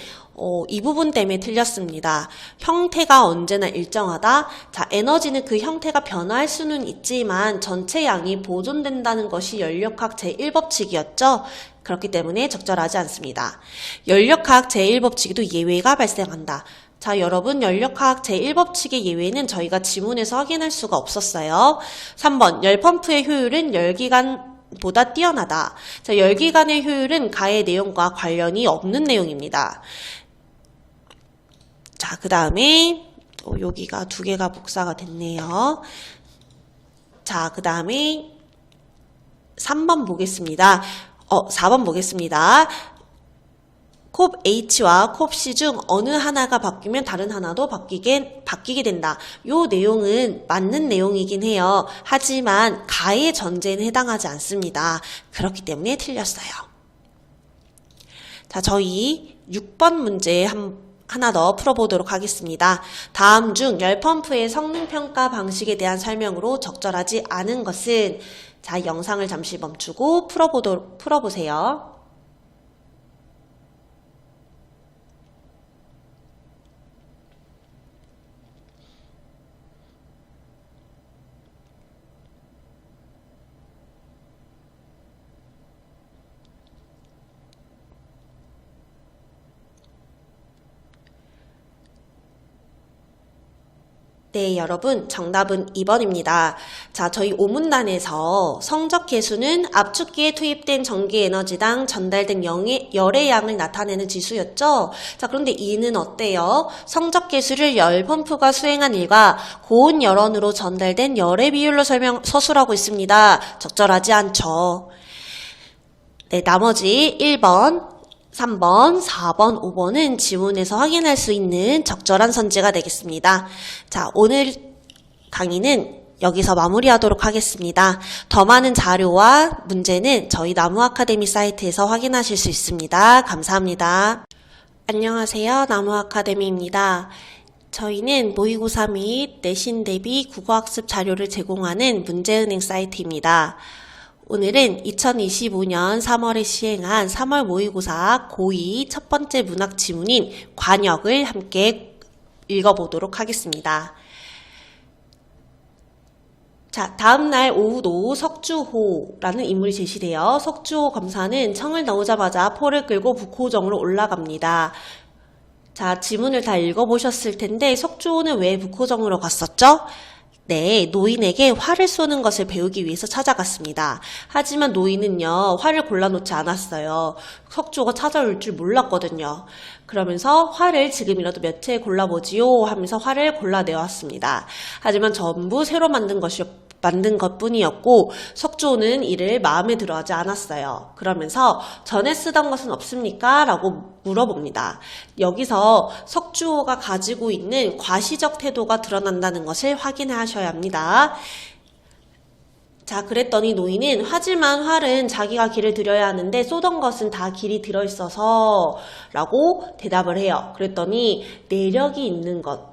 이 부분 때문에 틀렸습니다. 형태가 언제나 일정하다. 자, 에너지는 그 형태가 변화할 수는 있지만 전체 양이 보존된다는 것이 연력학 제1법칙이었죠. 그렇기 때문에 적절하지 않습니다. 연력학 제1법칙에도 예외가 발생한다. 자, 여러분 연력학 제1법칙의 예외는 저희가 지문에서 확인할 수가 없었어요. 3번 열펌프의 효율은 열기간 보다 뛰어나다. 자, 열기관의 효율은 가의 내용과 관련이 없는 내용입니다. 자, 그 다음에 여기가 두 개가 복사가 됐네요. 자, 그 다음에 3번 보겠습니다. 4번 보겠습니다. 콥 H와 콥 C 중 어느 하나가 바뀌면 다른 하나도 바뀌게 된다. 요 내용은 맞는 내용이긴 해요. 하지만 가의 전제는 해당하지 않습니다. 그렇기 때문에 틀렸어요. 자, 저희 6번 문제 하나 더 풀어보도록 하겠습니다. 다음 중 열펌프의 성능평가 방식에 대한 설명으로 적절하지 않은 것은 자, 영상을 잠시 멈추고 풀어보세요. 네, 여러분, 정답은 2번입니다. 자, 저희 오문단에서 성적 계수는 압축기에 투입된 전기 에너지당 전달된 열의 양을 나타내는 지수였죠? 자, 그런데 이는 어때요? 성적 계수를 열 펌프가 수행한 일과 고온 열원으로 전달된 열의 비율로 서술하고 있습니다. 적절하지 않죠? 네, 나머지 1번, 3번, 4번, 5번은 지문에서 확인할 수 있는 적절한 선지가 되겠습니다. 자, 오늘 강의는 여기서 마무리하도록 하겠습니다. 더 많은 자료와 문제는 저희 나무아카데미 사이트에서 확인하실 수 있습니다. 감사합니다. 안녕하세요. 나무아카데미입니다. 저희는 모의고사 및 내신 대비 국어학습 자료를 제공하는 문제은행 사이트입니다. 오늘은 2025년 3월에 시행한 3월 모의고사 고2 첫 번째 문학 지문인 관역을 함께 읽어보도록 하겠습니다. 자, 다음날 오후도 석주호라는 인물이 제시되어 석주호 검사는 청을 넣자마자 포를 끌고 북호정으로 올라갑니다. 자, 지문을 다 읽어보셨을 텐데 석주호는 왜 북호정으로 갔었죠? 네, 노인에게 활을 쏘는 것을 배우기 위해서 찾아갔습니다. 하지만 노인은요, 활을 골라놓지 않았어요. 석주호가 찾아올 줄 몰랐거든요. 그러면서 활을 지금이라도 몇 채 골라보지요 하면서 활을 골라내왔습니다. 하지만 전부 새로 만든 것뿐이었고 석주호는 이를 마음에 들어하지 않았어요. 그러면서 전에 쓰던 것은 없습니까? 라고 물어봅니다. 여기서 석주호가 가지고 있는 과시적 태도가 드러난다는 것을 확인하셔야 합니다. 자, 그랬더니 노인은 하지만 활은 자기가 길을 들여야 하는데 쏘던 것은 다 길이 들어있어서 라고 대답을 해요. 그랬더니 내력이 있는 것.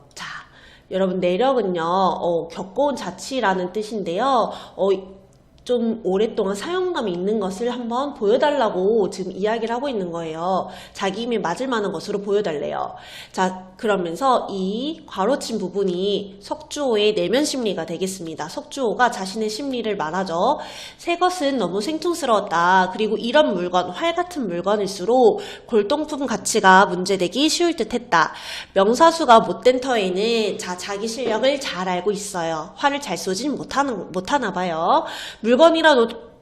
여러분, 내력은요, 겪어온 자치라는 뜻인데요. 좀 오랫동안 사용감이 있는 것을 한번 보여달라고 지금 이야기를 하고 있는 거예요. 자기 힘에 맞을 만한 것으로 보여달래요. 자, 그러면서 이 괄호친 부분이 석주호의 내면 심리가 되겠습니다. 석주호가 자신의 심리를 말하죠. 새 것은 너무 생뚱스러웠다. 그리고 이런 물건, 활 같은 물건일수록 골동품 가치가 문제되기 쉬울 듯 했다. 명사수가 못된 터에는 자기 실력을 잘 알고 있어요. 활을 잘 쏘진 못하나 봐요.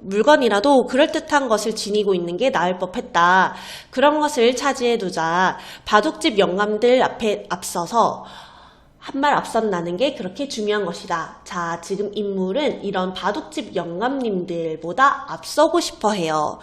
물건이라도 그럴듯한 것을 지니고 있는 게 나을 법했다. 그런 것을 차지해두자. 바둑집 영감들 앞에 앞서서 한 발 앞선다는 게 그렇게 중요한 것이다. 자, 지금 인물은 이런 바둑집 영감님들보다 앞서고 싶어 해요.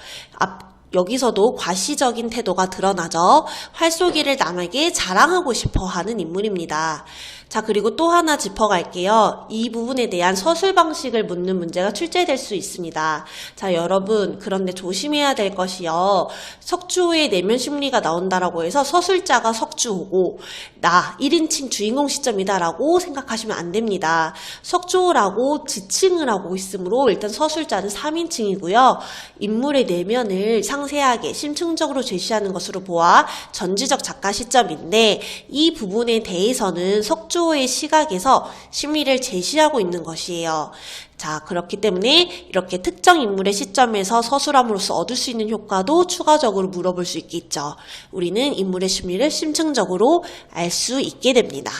여기서도 과시적인 태도가 드러나죠. 활쏘기를 남에게 자랑하고 싶어 하는 인물입니다. 자, 그리고 또 하나 짚어갈게요. 이 부분에 대한 서술 방식을 묻는 문제가 출제될 수 있습니다. 자, 여러분, 그런데 조심해야 될 것이요. 석주호의 내면 심리가 나온다라고 해서 서술자가 석주호고 나 1인칭 주인공 시점이다라고 생각하시면 안 됩니다. 석주호라고 지칭을 하고 있으므로 일단 서술자는 3인칭이고요. 인물의 내면을 상세하게 심층적으로 제시하는 것으로 보아 전지적 작가 시점인데 이 부분에 대해서는 석주호의 시각에서 심리를 제시하고 있는 것이에요. 자, 그렇기 때문에 이렇게 특정 인물의 시점에서 서술함으로써 얻을 수 있는 효과도 추가적으로 물어볼 수 있겠죠. 우리는 인물의 심리를 심층적으로 알 수 있게 됩니다.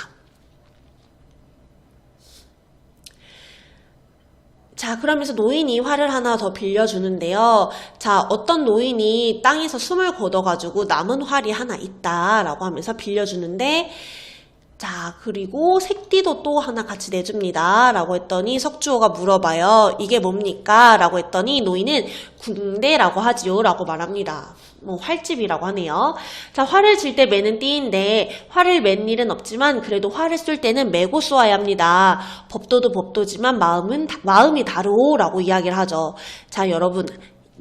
자, 그러면서 노인이 활을 하나 더 빌려주는데요. 자, 어떤 노인이 땅에서 숨을 거둬가지고 남은 활이 하나 있다라고 하면서 빌려주는데 자, 그리고 색띠도 또 하나 같이 내줍니다. 라고 했더니 석주호가 물어봐요. 이게 뭡니까? 라고 했더니 노인은 궁대라고 하지요. 라고 말합니다. 활집이라고 하네요. 자, 활을 질 때 매는 띠인데 활을 맨 일은 없지만 그래도 활을 쏠 때는 메고 쏘아야 합니다. 법도도 법도지만 마음이 다르오 라고 이야기를 하죠. 자, 여러분.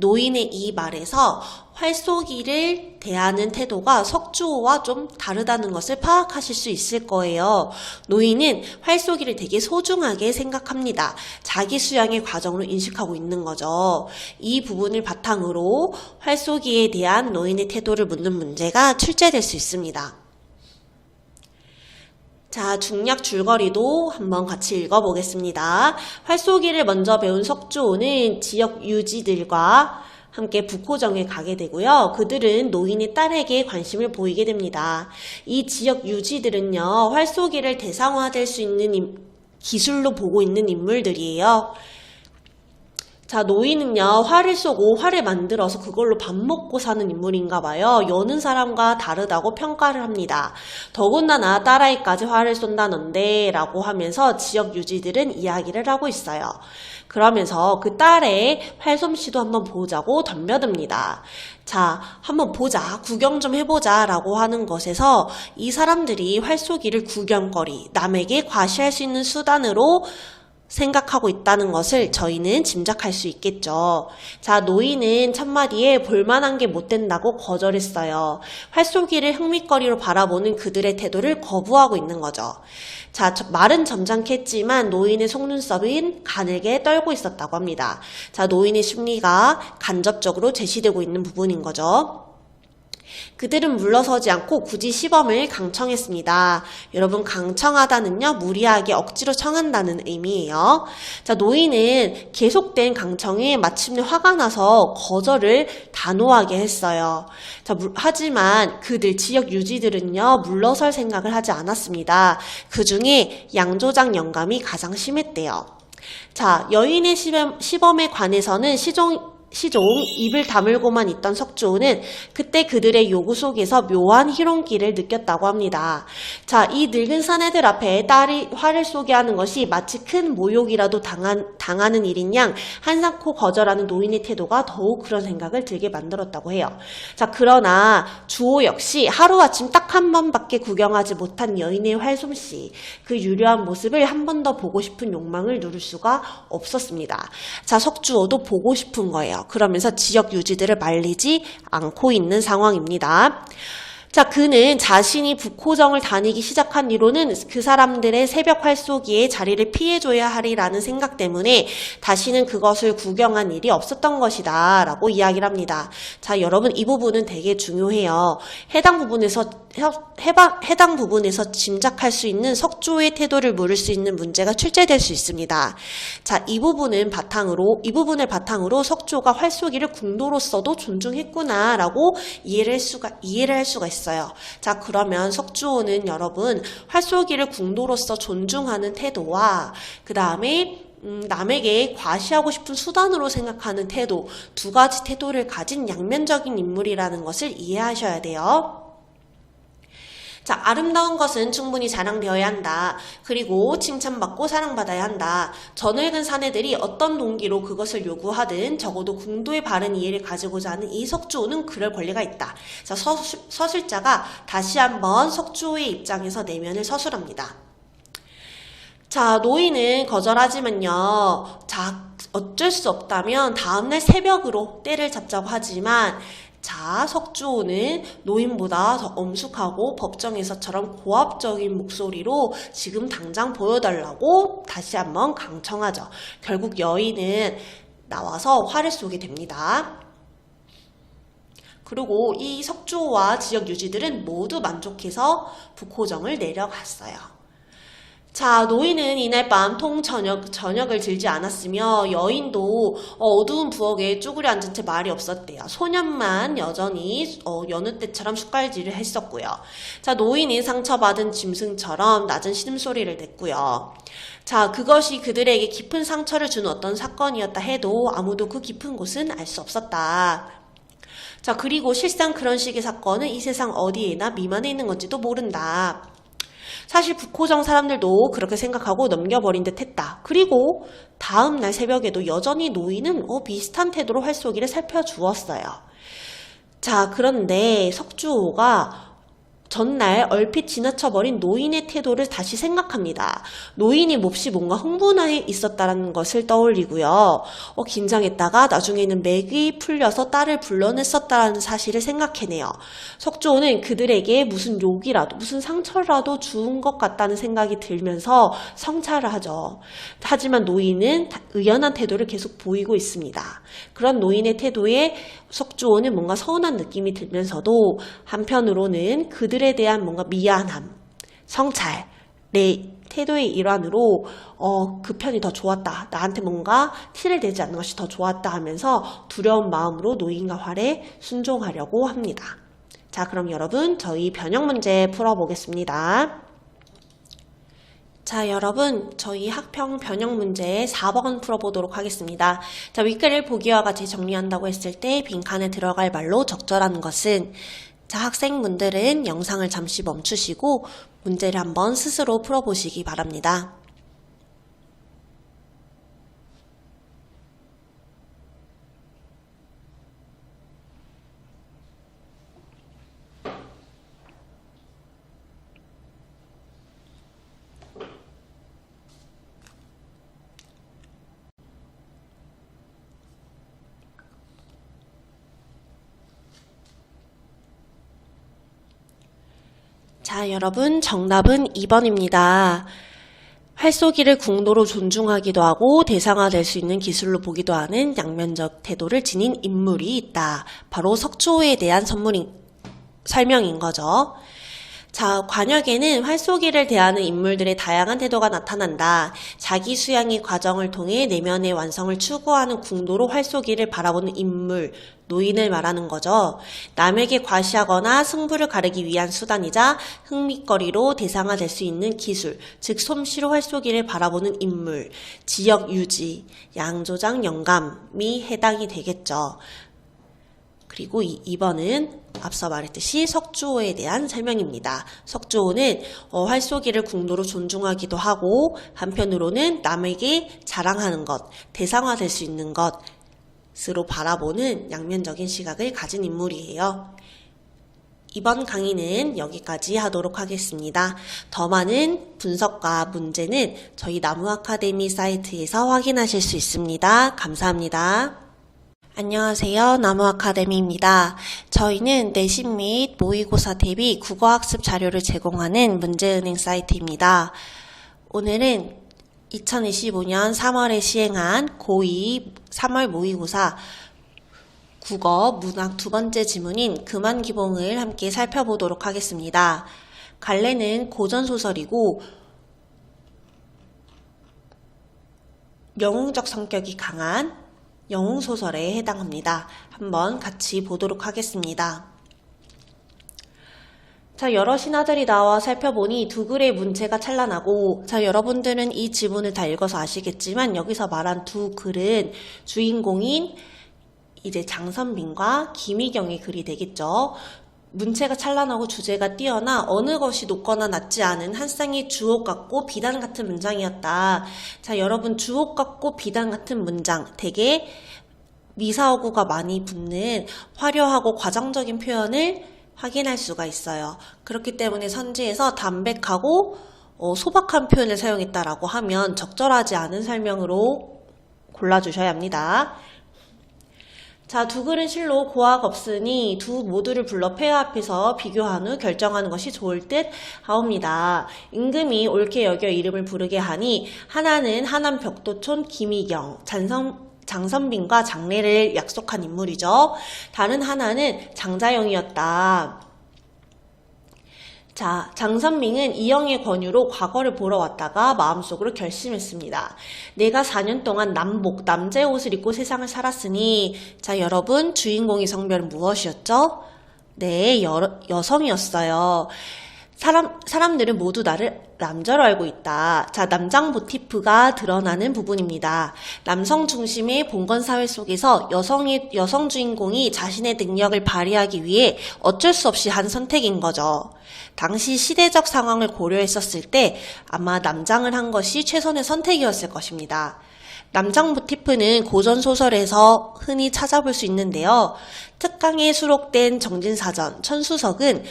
노인의 이 말에서 활쏘기를 대하는 태도가 석주호와 좀 다르다는 것을 파악하실 수 있을 거예요. 노인은 활쏘기를 되게 소중하게 생각합니다. 자기 수양의 과정으로 인식하고 있는 거죠. 이 부분을 바탕으로 활쏘기에 대한 노인의 태도를 묻는 문제가 출제될 수 있습니다. 자, 중략 줄거리도 한번 같이 읽어보겠습니다. 활쏘기를 먼저 배운 석주호는 지역 유지들과 함께 북호정에 가게 되고요. 그들은 노인의 딸에게 관심을 보이게 됩니다. 이 지역 유지들은요, 활쏘기를 대상화될 수 있는 기술로 보고 있는 인물들이에요. 자, 노인은요, 활을 쏘고 활을 만들어서 그걸로 밥 먹고 사는 인물인가 봐요. 여는 사람과 다르다고 평가를 합니다. 더군다나 딸아이까지 활을 쏜다는데 라고 하면서 지역 유지들은 이야기를 하고 있어요. 그러면서 그 딸의 활솜씨도 한번 보자고 덤벼듭니다. 자, 한번 보자, 구경 좀 해보자 라고 하는 것에서 이 사람들이 활쏘기를 구경거리, 남에게 과시할 수 있는 수단으로 생각하고 있다는 것을 저희는 짐작할 수 있겠죠. 자, 노인은 첫마디에 볼만한 게 못 된다고 거절했어요. 활쏘기를 흥미거리로 바라보는 그들의 태도를 거부하고 있는 거죠. 자, 말은 점잖겠지만 노인의 속눈썹은 가늘게 떨고 있었다고 합니다. 자, 노인의 심리가 간접적으로 제시되고 있는 부분인 거죠. 그들은 물러서지 않고 굳이 시범을 강청했습니다. 여러분, 강청하다는요, 무리하게 억지로 청한다는 의미예요. 자, 노인은 계속된 강청에 마침내 화가 나서 거절을 단호하게 했어요. 자, 하지만 그들 지역 유지들은요, 물러설 생각을 하지 않았습니다. 그 중에 양조장 영감이 가장 심했대요. 자, 여인의 시범에 관해서는 시종 입을 다물고만 있던 석주호는 그때 그들의 요구 속에서 묘한 희롱기를 느꼈다고 합니다. 자, 이 늙은 사내들 앞에 딸이 활을 쏘게 하는 것이 마치 큰 모욕이라도 당하는 일인 양 한사코 거절하는 노인의 태도가 더욱 그런 생각을 들게 만들었다고 해요. 자, 그러나 주호 역시 하루아침 딱 한 번밖에 구경하지 못한 여인의 활솜씨, 그 유려한 모습을 한 번 더 보고 싶은 욕망을 누를 수가 없었습니다. 자, 석주호도 보고 싶은 거예요. 그러면서 지역 유지들을 말리지 않고 있는 상황입니다. 자, 그는 자신이 북호정을 다니기 시작한 뒤로는 그 사람들의 새벽 활쏘기에 자리를 피해줘야 하리라는 생각 때문에 다시는 그것을 구경한 일이 없었던 것이다 라고 이야기를 합니다. 자, 여러분, 이 부분은 되게 중요해요. 해당 부분에서 짐작할 수 있는 석주호의 태도를 물을 수 있는 문제가 출제될 수 있습니다. 자, 이 부분을 바탕으로 석주호가 활쏘기를 궁도로서도 존중했구나 라고 이해를 할 수가 있어요. 자, 그러면 석주호는 여러분, 활쏘기를 궁도로서 존중하는 태도와 그 다음에 남에게 과시하고 싶은 수단으로 생각하는 태도, 두 가지 태도를 가진 양면적인 인물이라는 것을 이해하셔야 돼요. 자, 아름다운 것은 충분히 자랑되어야 한다. 그리고 칭찬받고 사랑받아야 한다. 저 늙은 사내들이 어떤 동기로 그것을 요구하든 적어도 궁도의 바른 이해를 가지고자 하는 이 석주호는 그럴 권리가 있다. 자, 서술자가 다시 한번 석주호의 입장에서 내면을 서술합니다. 자, 노인은 거절하지만요. 자, 어쩔 수 없다면 다음날 새벽으로 때를 잡자고 하지만 자, 석주호는 노인보다 더 엄숙하고 법정에서처럼 고압적인 목소리로 지금 당장 보여달라고 다시 한번 강청하죠. 결국 여인은 나와서 활을 쏘게 됩니다. 그리고 이 석주호와 지역 유지들은 모두 만족해서 북호정을 내려갔어요. 자, 노인은 이날 밤 저녁을 들지 않았으며 여인도 어두운 부엌에 쭈그려 앉은 채 말이 없었대요. 소년만 여전히 여느 때처럼 숟갈질을 했었고요. 자, 노인은 상처받은 짐승처럼 낮은 신음소리를 냈고요. 자, 그것이 그들에게 깊은 상처를 준 어떤 사건이었다 해도 아무도 그 깊은 곳은 알 수 없었다. 자, 그리고 실상 그런 식의 사건은 이 세상 어디에나 미만해 있는 건지도 모른다. 사실 북호정 사람들도 그렇게 생각하고 넘겨버린 듯 했다. 그리고 다음날 새벽에도 여전히 노인은 비슷한 태도로 활쏘기를 살펴주었어요. 자, 그런데 석주호가 전날 얼핏 지나쳐버린 노인의 태도를 다시 생각합니다. 노인이 몹시 뭔가 흥분해 있었다는 것을 떠올리고요. 긴장했다가 나중에는 맥이 풀려서 딸을 불러냈었다는 사실을 생각해내요. 석조는 그들에게 무슨 욕이라도 무슨 상처라도 주은 것 같다는 생각이 들면서 성찰을 하죠. 하지만 노인은 의연한 태도를 계속 보이고 있습니다. 그런 노인의 태도에 석조는 뭔가 서운한 느낌이 들면서도 한편으로는 그들에 대한 뭔가 미안함, 성찰, 내 태도의 일환으로 그 편이 더 좋았다. 나한테 뭔가 티를 내지 않는 것이 더 좋았다 하면서 두려운 마음으로 노인과 활에 순종하려고 합니다. 자, 그럼 여러분 저희 변형 문제 풀어보겠습니다. 자, 여러분 저희 학평 변형 문제 4번 풀어보도록 하겠습니다. 자, 윗글을 보기와 같이 정리한다고 했을 때 빈칸에 들어갈 말로 적절한 것은, 자, 학생분들은 영상을 잠시 멈추시고 문제를 한번 스스로 풀어보시기 바랍니다. 자, 여러분 정답은 2번입니다. 활쏘기를 궁도로 존중하기도 하고 대상화될 수 있는 기술로 보기도 하는 양면적 태도를 지닌 인물이 있다. 바로 석조에 대한 설명인 거죠. 자, 관역에는 활쏘기를 대하는 인물들의 다양한 태도가 나타난다. 자기 수양의 과정을 통해 내면의 완성을 추구하는 궁도로 활쏘기를 바라보는 인물, 노인을 말하는 거죠. 남에게 과시하거나 승부를 가르기 위한 수단이자 흥미거리로 대상화될 수 있는 기술, 즉 솜씨로 활쏘기를 바라보는 인물, 지역 유지, 양조장 영감이 해당이 되겠죠. 그리고 2번은 앞서 말했듯이 석조에 대한 설명입니다. 석조는 활쏘기를 궁도로 존중하기도 하고 한편으로는 남에게 자랑하는 것, 대상화될 수 있는 것으로 바라보는 양면적인 시각을 가진 인물이에요. 이번 강의는 여기까지 하도록 하겠습니다. 더 많은 분석과 문제는 저희 나무아카데미 사이트에서 확인하실 수 있습니다. 감사합니다. 안녕하세요. 나무아카데미입니다. 저희는 내신 및 모의고사 대비 국어학습 자료를 제공하는 문제은행 사이트입니다. 오늘은 2025년 3월에 시행한 고2 3월 모의고사 국어 문학 두 번째 지문인 금완기봉을 함께 살펴보도록 하겠습니다. 갈래는 고전소설이고 영웅적 성격이 강한 영웅소설에 해당합니다. 한번 같이 보도록 하겠습니다. 자, 여러 신하들이 나와 살펴보니 두 글의 문체가 찬란하고, 자, 여러분들은 이 지문을 다 읽어서 아시겠지만 여기서 말한 두 글은 주인공인 이제 장선빈과 김희경의 글이 되겠죠. 문체가 찬란하고 주제가 뛰어나 어느 것이 높거나 낮지 않은 한 쌍의 주옥 같고 비단 같은 문장이었다. 자, 여러분 주옥 같고 비단 같은 문장, 되게 미사어구가 많이 붙는 화려하고 과정적인 표현을 확인할 수가 있어요. 그렇기 때문에 선지에서 담백하고 소박한 표현을 사용했다라고 하면 적절하지 않은 설명으로 골라주셔야 합니다. 자, 두 글은 실로 고학 없으니 두 모두를 불러 폐하 앞에서 비교한 후 결정하는 것이 좋을 듯 하옵니다. 임금이 옳게 여겨 이름을 부르게 하니 하나는 하남 벽도촌 김희경, 장선빈과 장례를 약속한 인물이죠. 다른 하나는 장자영이었다. 자, 장선민은 이영의 권유로 과거를 보러 왔다가 마음속으로 결심했습니다. 내가 4년 동안 남자의 옷을 입고 세상을 살았으니, 자, 여러분 주인공의 성별은 무엇이었죠? 네, 여성이었어요. 사람들은 모두 나를 남자로 알고 있다. 자, 남장 모티프가 드러나는 부분입니다. 남성 중심의 봉건사회 속에서 여성 주인공이 자신의 능력을 발휘하기 위해 어쩔 수 없이 한 선택인 거죠. 당시 시대적 상황을 고려했었을 때 아마 남장을 한 것이 최선의 선택이었을 것입니다. 남장 모티프는 고전소설에서 흔히 찾아볼 수 있는데요. 특강에 수록된 정진사전, 천수석은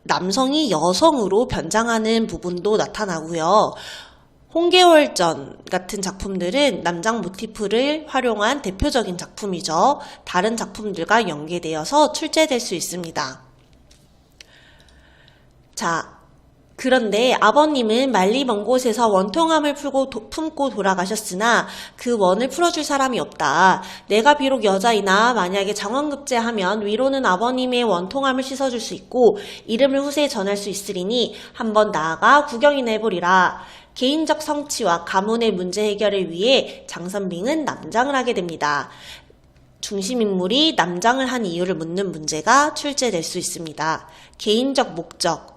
남성이 여성으로 변장하는 부분도 나타나고요. 홍계월전 같은 작품들은 남장 모티프를 활용한 대표적인 작품이죠. 다른 작품들과 연계되어서 출제될 수 있습니다. 자, 그런데 아버님은 말리 먼 곳에서 원통함을 품고 돌아가셨으나 그 원을 풀어줄 사람이 없다. 내가 비록 여자이나 만약에 장원급제하면 위로는 아버님의 원통함을 씻어줄 수 있고 이름을 후세에 전할 수 있으리니 한번 나아가 구경이나 해보리라. 개인적 성취와 가문의 문제 해결을 위해 장선빙은 남장을 하게 됩니다. 중심인물이 남장을 한 이유를 묻는 문제가 출제될 수 있습니다. 개인적 목적,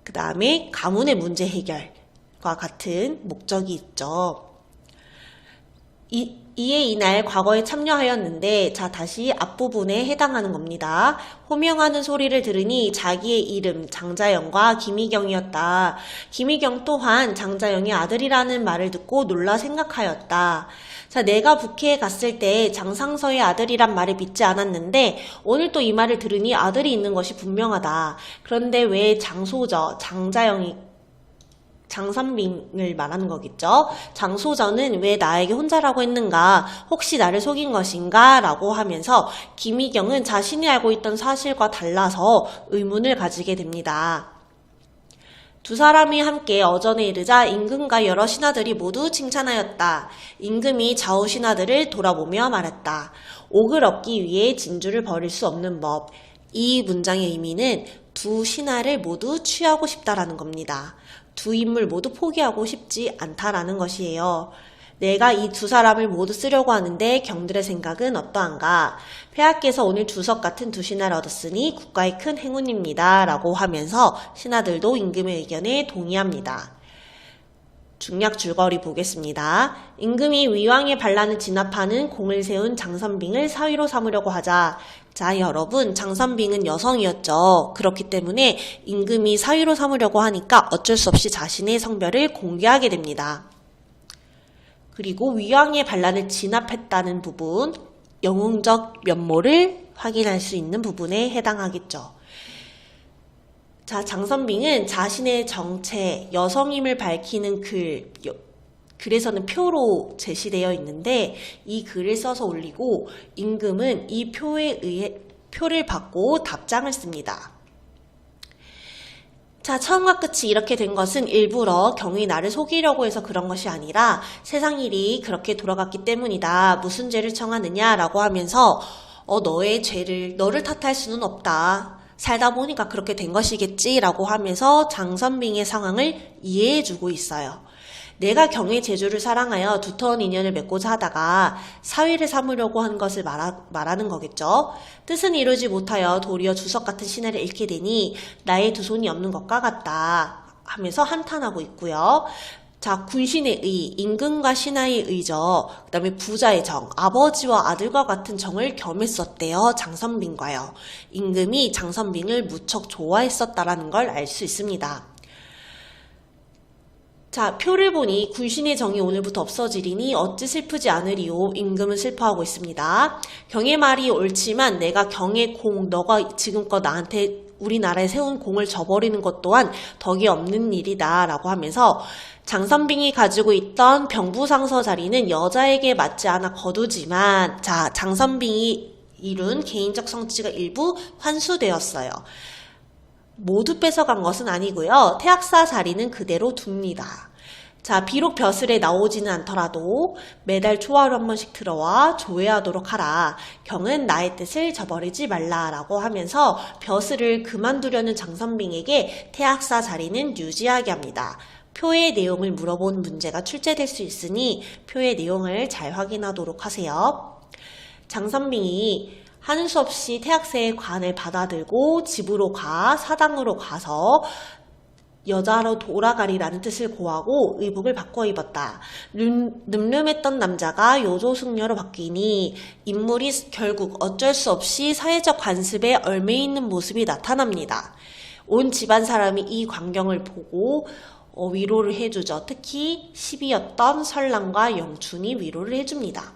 그 다음에 가문의 문제 해결과 같은 목적이 있죠. 이에 이날 과거에 참여하였는데, 자, 다시 앞부분에 해당하는 겁니다. 호명하는 소리를 들으니 자기의 이름 장자영과 김희경이었다. 김희경 또한 장자영의 아들이라는 말을 듣고 놀라 생각하였다. 자, 내가 북해에 갔을 때 장상서의 아들이란 말을 믿지 않았는데 오늘 또 이 말을 들으니 아들이 있는 것이 분명하다. 그런데 왜 장소저, 장선빙을 말하는 거겠죠. 장소저는 왜 나에게 혼자라고 했는가? 혹시 나를 속인 것인가? 라고 하면서 김희경은 자신이 알고 있던 사실과 달라서 의문을 가지게 됩니다. 두 사람이 함께 어전에 이르자 임금과 여러 신하들이 모두 칭찬하였다. 임금이 좌우 신하들을 돌아보며 말했다. 옥을 얻기 위해 진주를 버릴 수 없는 법. 이 문장의 의미는 두 신하를 모두 취하고 싶다라는 겁니다. 두 인물 모두 포기하고 싶지 않다라는 것이에요. 내가 이 두 사람을 모두 쓰려고 하는데 경들의 생각은 어떠한가? 폐하께서 오늘 주석 같은 두 신하를 얻었으니 국가의 큰 행운입니다. 라고 하면서 신하들도 임금의 의견에 동의합니다. 중략 줄거리 보겠습니다. 임금이 위왕의 반란을 진압하는 공을 세운 장선빙을 사위로 삼으려고 하자. 자, 여러분, 장선빙은 여성이었죠. 그렇기 때문에 임금이 사위로 삼으려고 하니까 어쩔 수 없이 자신의 성별을 공개하게 됩니다. 그리고 위왕의 반란을 진압했다는 부분, 영웅적 면모를 확인할 수 있는 부분에 해당하겠죠. 자, 장선빙은 자신의 정체, 여성임을 밝히는 글에서는 표로 제시되어 있는데 이 글을 써서 올리고 임금은 이 표에 의해 표를 받고 답장을 씁니다. 자, 처음과 끝이 이렇게 된 것은 일부러 경이 나를 속이려고 해서 그런 것이 아니라 세상 일이 그렇게 돌아갔기 때문이다. 무슨 죄를 청하느냐 라고 하면서 너를 탓할 수는 없다. 살다 보니까 그렇게 된 것이겠지 라고 하면서 장선빙의 상황을 이해해주고 있어요. 내가 경의 제주를 사랑하여 두터운 인연을 맺고자 하다가 사위를 삼으려고 한 것을 말하는 거겠죠. 뜻은 이루지 못하여 도리어 주석 같은 신하를 잃게 되니 나의 두 손이 없는 것과 같다 하면서 한탄하고 있고요. 자, 군신의 의, 임금과 신하의 의죠. 그 다음에 부자의 정, 아버지와 아들과 같은 정을 겸했었대요. 장선빙과요. 임금이 장선빙을 무척 좋아했었다라는 걸 알 수 있습니다. 자, 표를 보니 군신의 정이 오늘부터 없어지리니 어찌 슬프지 않으리요. 임금은 슬퍼하고 있습니다. 경의 말이 옳지만 내가 경의 공, 너가 지금껏 나한테 우리나라에 세운 공을 저버리는 것 또한 덕이 없는 일이다 라고 하면서 장선빙이 가지고 있던 병부상서 자리는 여자에게 맞지 않아 거두지만, 자, 장선빙이 이룬 개인적 성취가 일부 환수되었어요. 모두 뺏어간 것은 아니고요. 태학사 자리는 그대로 둡니다. 자, 비록 벼슬에 나오지는 않더라도 매달 초하루 한 번씩 들어와 조회하도록 하라. 경은 나의 뜻을 저버리지 말라라고 하면서 벼슬을 그만두려는 장선빙에게 태학사 자리는 유지하게 합니다. 표의 내용을 물어본 문제가 출제될 수 있으니 표의 내용을 잘 확인하도록 하세요. 장선빙이 하는 수 없이 태학사의 관을 받아들고 집으로 사당으로 가서 여자로 돌아가리라는 뜻을 고하고 의복을 바꿔 입었다. 늠름했던 남자가 요조승려로 바뀌니 인물이 결국 어쩔 수 없이 사회적 관습에 얽매이는 모습이 나타납니다. 온 집안 사람이 이 광경을 보고 위로를 해주죠. 특히 시비였던 설랑과 영춘이 위로를 해줍니다.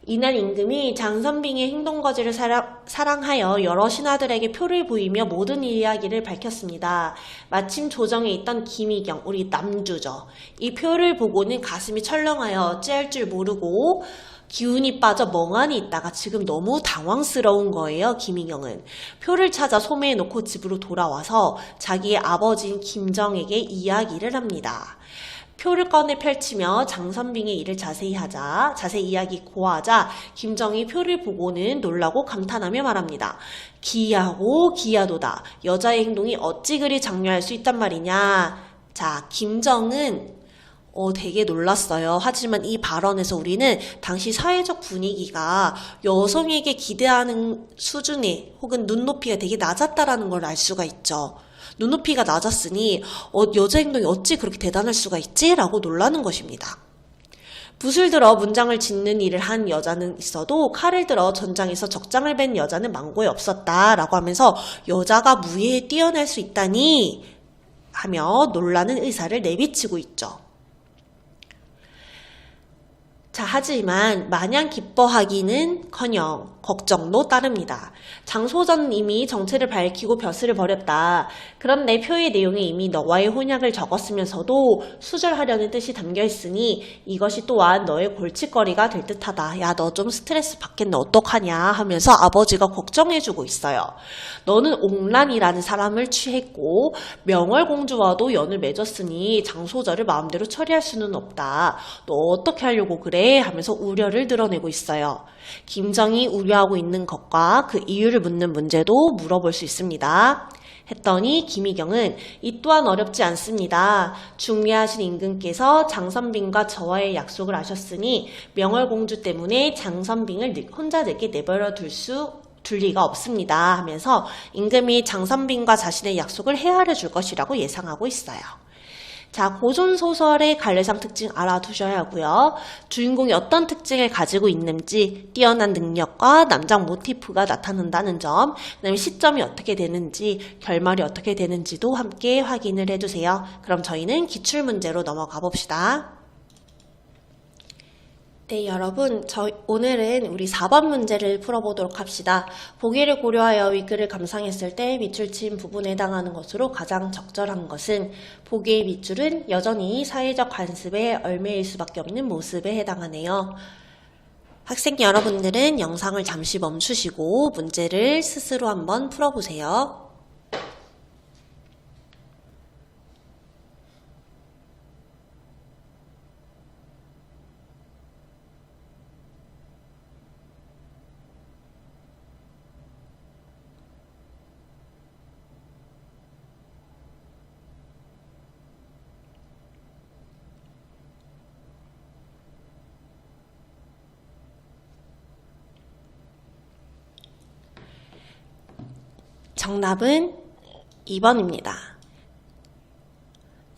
이날 임금이 장선빙의 행동거지를 사랑하여 여러 신하들에게 표를 보이며 모든 이야기를 밝혔습니다. 마침 조정에 있던 김희경, 우리 남주죠. 이 표를 보고는 가슴이 철렁하여 어찌할 줄 모르고 기운이 빠져 멍하니 있다가 지금 너무 당황스러운 거예요. 김희경은 표를 찾아 소매에 놓고 집으로 돌아와서 자기의 아버지인 김정에게 이야기를 합니다. 표를 꺼내 펼치며 장선빙의 일을 자세히 이야기 고하자 김정이 표를 보고는 놀라고 감탄하며 말합니다. 기이하고 기이하도다. 여자의 행동이 어찌 그리 장려할 수 있단 말이냐. 자, 김정은 되게 놀랐어요. 하지만 이 발언에서 우리는 당시 사회적 분위기가 여성에게 기대하는 수준이 혹은 눈높이가 되게 낮았다라는 걸 알 수가 있죠. 눈높이가 낮았으니 여자 행동이 어찌 그렇게 대단할 수가 있지? 라고 놀라는 것입니다. 붓을 들어 문장을 짓는 일을 한 여자는 있어도 칼을 들어 전장에서 적장을 벤 여자는 만고에 없었다 라고 하면서 여자가 무예에 뛰어날 수 있다니 하며 놀라는 의사를 내비치고 있죠. 자, 하지만 마냥 기뻐하기는커녕 걱정도 따릅니다. 장소전 이미 정체를 밝히고 벼슬을 벌였다. 그런데 표의 내용에 이미 너와의 혼약을 적었으면서도 수절하려는 뜻이 담겨있으니 이것이 또한 너의 골칫거리가 될 듯하다. 야, 너 좀 스트레스 받겠네. 어떡하냐 하면서 아버지가 걱정해주고 있어요. 너는 옥란이라는 사람을 취했고 명월공주와도 연을 맺었으니 장소절을 마음대로 처리할 수는 없다. 너 어떻게 하려고 그래? 하면서 우려를 드러내고 있어요. 김정이 우려하고 있는 것과 그 이유를 묻는 문제도 물어볼 수 있습니다. 했더니 김희경은 이 또한 어렵지 않습니다. 중리하신 임금께서 장선빙과 저와의 약속을 하셨으니 명월공주 때문에 장선빙을 혼자 내게 내버려 둘 리가 없습니다 하면서 임금이 장선빙과 자신의 약속을 헤아려 줄 것이라고 예상하고 있어요. 자, 고전소설의 갈래상 특징 알아두셔야 하고요. 주인공이 어떤 특징을 가지고 있는지, 뛰어난 능력과 남장 모티프가 나타난다는 점, 그다음에 시점이 어떻게 되는지, 결말이 어떻게 되는지도 함께 확인을 해주세요. 그럼 저희는 기출문제로 넘어가 봅시다. 네, 여러분, 오늘은 우리 4번 문제를 풀어보도록 합시다. 보기를 고려하여 위글을 감상했을 때 밑줄 친 부분에 해당하는 것으로 가장 적절한 것은 보기의 밑줄은 여전히 사회적 관습에 얽매일 수밖에 없는 모습에 해당하네요. 학생 여러분들은 영상을 잠시 멈추시고 문제를 스스로 한번 풀어보세요. 정답은 2번입니다.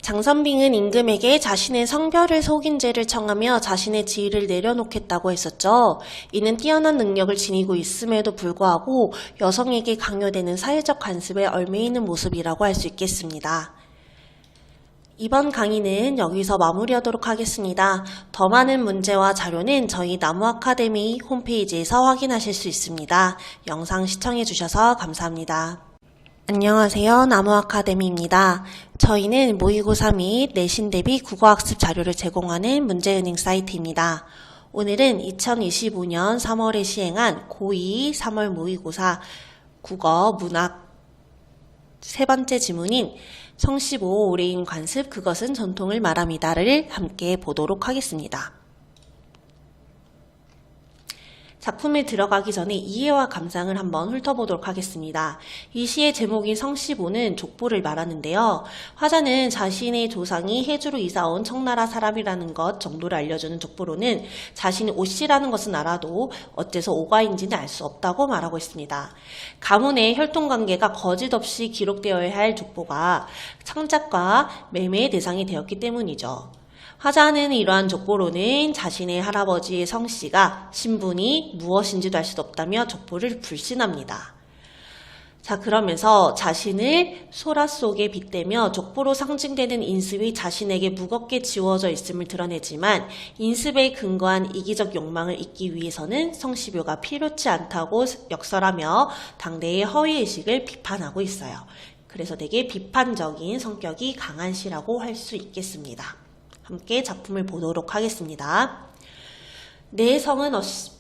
장선빙은 임금에게 자신의 성별을 속인 죄를 청하며 자신의 지위를 내려놓겠다고 했었죠. 이는 뛰어난 능력을 지니고 있음에도 불구하고 여성에게 강요되는 사회적 관습에 얽매이는 모습이라고 할 수 있겠습니다. 이번 강의는 여기서 마무리하도록 하겠습니다. 더 많은 문제와 자료는 저희 나무아카데미 홈페이지에서 확인하실 수 있습니다. 영상 시청해주셔서 감사합니다. 안녕하세요. 나무아카데미입니다. 저희는 모의고사 및 내신 대비 국어학습 자료를 제공하는 문제은행 사이트입니다. 오늘은 2025년 3월에 시행한 고2 3월 모의고사 국어 문학 세 번째 지문인 성시보 오래인 관습 그것은 전통을 말합니다를 함께 보도록 하겠습니다. 작품에 들어가기 전에 이해와 감상을 한번 훑어보도록 하겠습니다. 이 시의 제목인 성시보는 족보를 말하는데요. 화자는 자신의 조상이 해주로 이사온 청나라 사람이라는 것 정도를 알려주는 족보로는 자신이 오씨라는 것은 알아도 어째서 오가인지는 알 수 없다고 말하고 있습니다. 가문의 혈통관계가 거짓없이 기록되어야 할 족보가 창작과 매매의 대상이 되었기 때문이죠. 화자는 이러한 족보로는 자신의 할아버지의 성씨가 신분이 무엇인지도 알 수 없다며 족보를 불신합니다. 자, 그러면서 자신을 소라 속에 빗대며 족보로 상징되는 인습이 자신에게 무겁게 지워져 있음을 드러내지만 인습에 근거한 이기적 욕망을 잇기 위해서는 성시묘가 필요치 않다고 역설하며 당대의 허위의식을 비판하고 있어요. 그래서 되게 비판적인 성격이 강한 시라고 할 수 있겠습니다. 함께 작품을 보도록 하겠습니다. 내 성은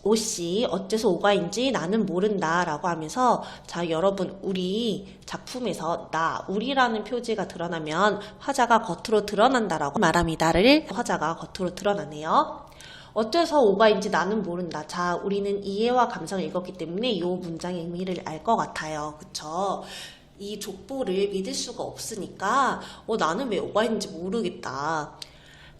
오씨 어째서 오가인지 나는 모른다 라고 하면서 자 여러분 우리 작품에서 우리라는 표지가 드러나면 화자가 겉으로 드러난다라고 말합니다를 화자가 겉으로 드러나네요. 어째서 오가인지 나는 모른다. 자 우리는 이해와 감성을 읽었기 때문에 이 문장의 의미를 알 것 같아요. 그쵸? 이 족보를 믿을 수가 없으니까 나는 왜 오가인지 모르겠다.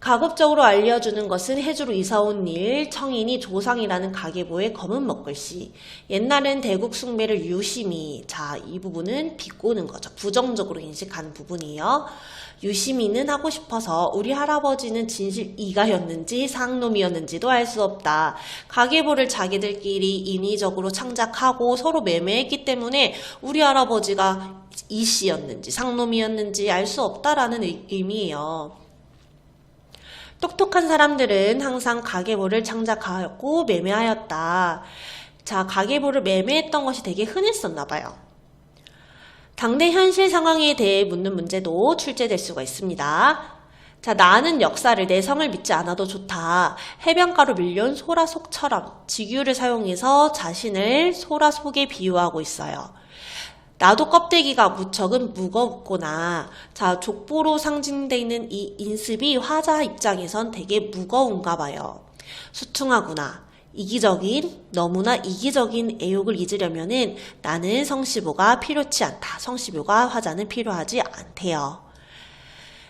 가급적으로 알려주는 것은 해주로 이사온 일, 청인이 조상이라는 가계부의 검은 먹글씨. 옛날엔 대국 숭배를 유심히, 자, 이 부분은 비꼬는 거죠. 부정적으로 인식하는 부분이에요. 유심히는 하고 싶어서 우리 할아버지는 진실 이가였는지 상놈이었는지도 알 수 없다. 가계부를 자기들끼리 인위적으로 창작하고 서로 매매했기 때문에 우리 할아버지가 이씨였는지 상놈이었는지 알 수 없다라는 의미예요. 똑똑한 사람들은 항상 가계부를 창작하였고 매매하였다. 자, 가계부를 매매했던 것이 되게 흔했었나 봐요. 당대 현실 상황에 대해 묻는 문제도 출제될 수가 있습니다. 자, 나는 역사를 내 성을 믿지 않아도 좋다. 해변가로 밀려온 소라 속처럼 직유를 사용해서 자신을 소라 속에 비유하고 있어요. 나도 껍데기가 무척은 무겁구나. 자, 족보로 상징되는 이 인습이 화자 입장에선 되게 무거운가 봐요. 수퉁하구나. 너무나 이기적인 애욕을 잊으려면은 나는 성시보가 필요치 않다. 성시보가 화자는 필요하지 않대요.